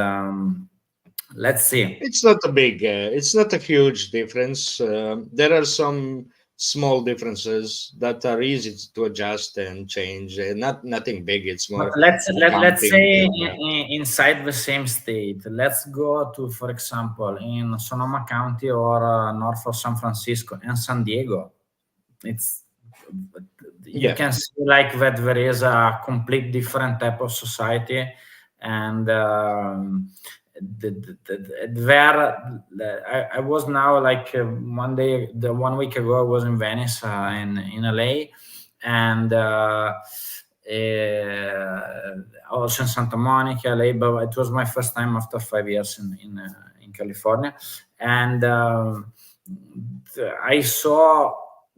let's see. It's not it's not a huge difference. There are some small differences that are easy to adjust and change. Nothing big. It's more. Let's say accounting, inside the same state. Let's go to, for example, in Sonoma County or north of San Francisco and San Diego. It's you Yeah. can see like that there is a complete different type of society, and I was now like one day, 1 week ago, I was in Venice, in LA, and also in Santa Monica, LA, but it was my first time after 5 years in California, and I saw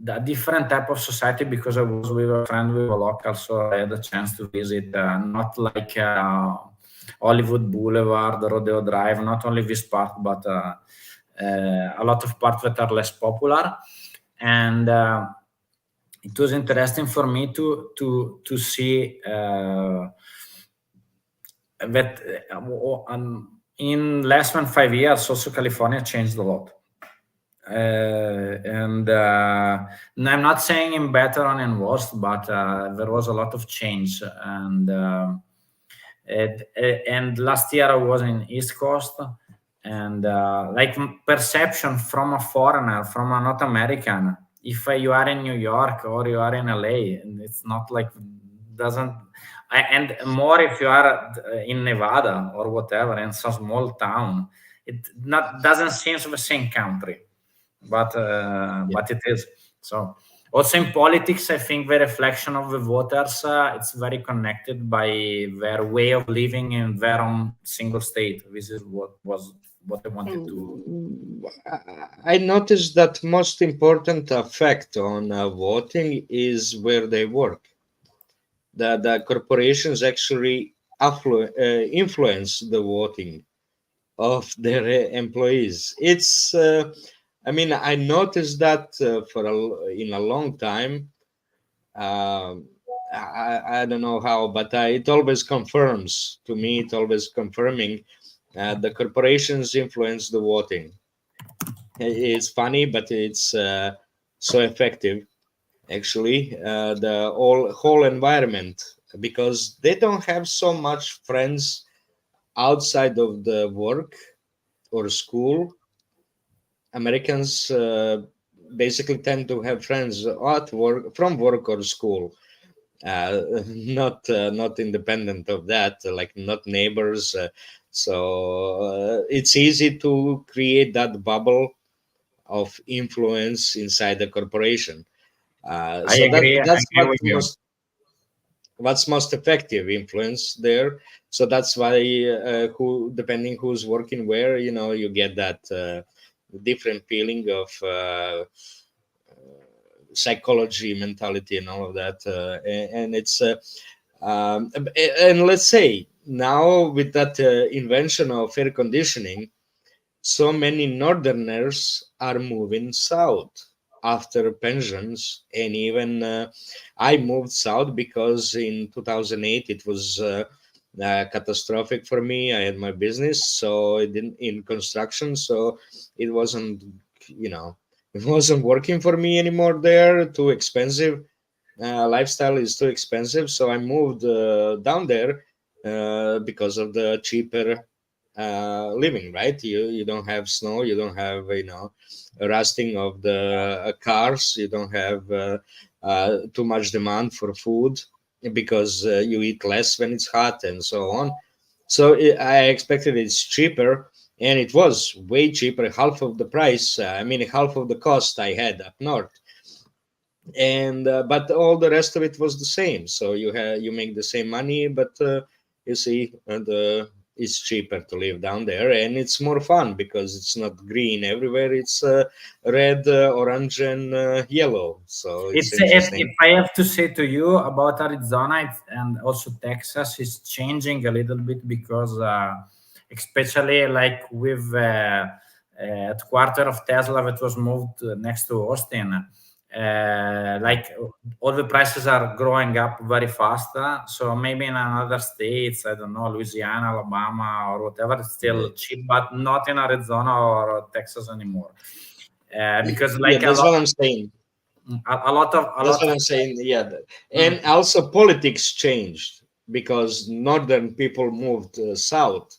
a different type of society because I was with a friend, with a local, so I had a chance to visit, not like Hollywood Boulevard, Rodeo Drive, not only this part, but a lot of parts that are less popular. And it was interesting for me to see that in less than 5 years, also California changed a lot. And I'm not saying in better or in worse, but there was a lot of change. And last year I was in East Coast, and like perception from a foreigner, from a not American, if you are in New York or you are in LA, it's not like doesn't. And more if you are in Nevada or whatever, in some small town, it not doesn't seem the same country, but it is. So also in politics, I think the reflection of the voters, it's very connected by their way of living in their own single state. This is what I wanted to. I noticed that most important effect on voting is where they work. The corporations actually influence the voting of their employees. It's I mean, I noticed that in a long time. I don't know how, but it always confirms to me. It always confirming the corporations influence the voting. It's funny, but it's so effective. Actually, the whole environment, because they don't have so much friends outside of the work or school. Americans basically tend to have friends at work, from work or school, not independent of that, like not neighbors. So it's easy to create that bubble of influence inside the corporation. I So agree. I that's agree with you. what's most effective influence there. So that's why who depending who's working where, you get that different feeling of psychology, mentality, and all of that. And it's and let's say now with that invention of air conditioning, so many northerners are moving south after pensions. And even I moved south because in 2008 it was catastrophic for me. I had my business, so it didn't in construction, so it wasn't, it wasn't working for me anymore there. Too expensive. Lifestyle is too expensive, so I moved down there because of the cheaper living. Right, you don't have snow, you don't have rusting of the cars, you don't have too much demand for food because you eat less when it's hot and so on. So I expected it's cheaper, and it was way cheaper, half of the price. I mean, half of the cost I had up north. And but all the rest of it was the same. So you make the same money, but you see, it's cheaper to live down there, and it's more fun because it's not green everywhere. It's red, orange, and yellow. So it's If interesting. I have to say to you about Arizona and also Texas is changing a little bit because especially like with headquarter of Tesla that was moved next to Austin, like all the prices are growing up very fast. So maybe in another states, I don't know, Louisiana, Alabama, or whatever, it's still cheap, but not in Arizona or Texas anymore. Because Yeah, like that's what I'm saying. a lot That's of what I'm saying. Yeah, and also politics changed because northern people moved south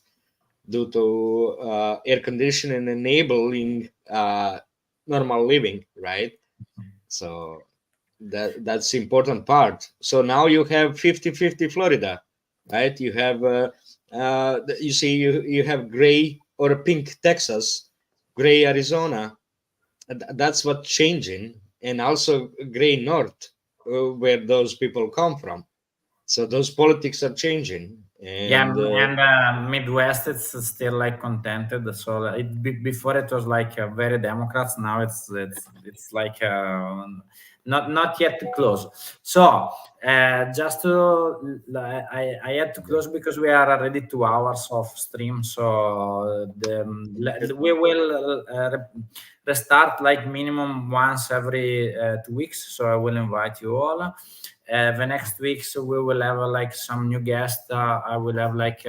due to air conditioning enabling normal living, right? So that's important part. So now you have 50-50 Florida, right? You have you see, you have gray or pink Texas, gray Arizona. That's what's changing, and also gray North, where those people come from. So those politics are changing, yeah, and and Midwest it's still like contented. So before it was like very Democrats. Now it's like not yet close. So just to I had to close because we are already 2 hours of stream. So we will restart like minimum once every 2 weeks. So I will invite you all. The next weeks we will have like some new guests. I will have like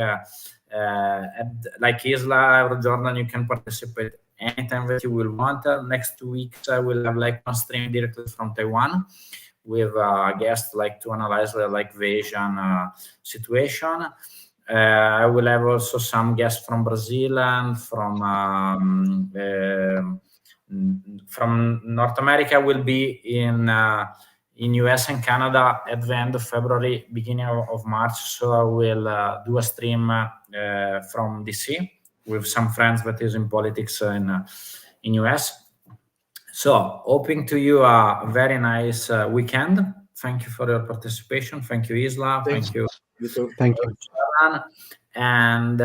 Isla, Jordan. You can participate anytime that you will want. Next 2 weeks I will have like one stream directly from Taiwan with a guest like to analyze like the Asian situation. I will have also some guests from Brazil and from North America. Will be in US and Canada at the end of February, beginning of March. So I will do a stream from DC with some friends that is in politics in US. So hoping to you a very nice weekend. Thank you for your participation. Thank you, Isla. thanks. Thank you, You too. Thank you. Jordan. And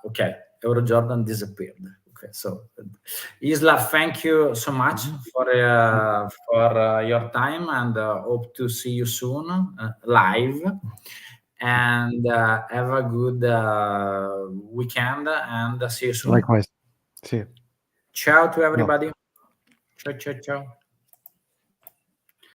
okay, Euro Jordan disappeared. Okay, so Isla, thank you so much for your time, and hope to see you soon live. And have a good weekend, and see you soon. Likewise. See you. Ciao to everybody. Ciao, ciao, ciao.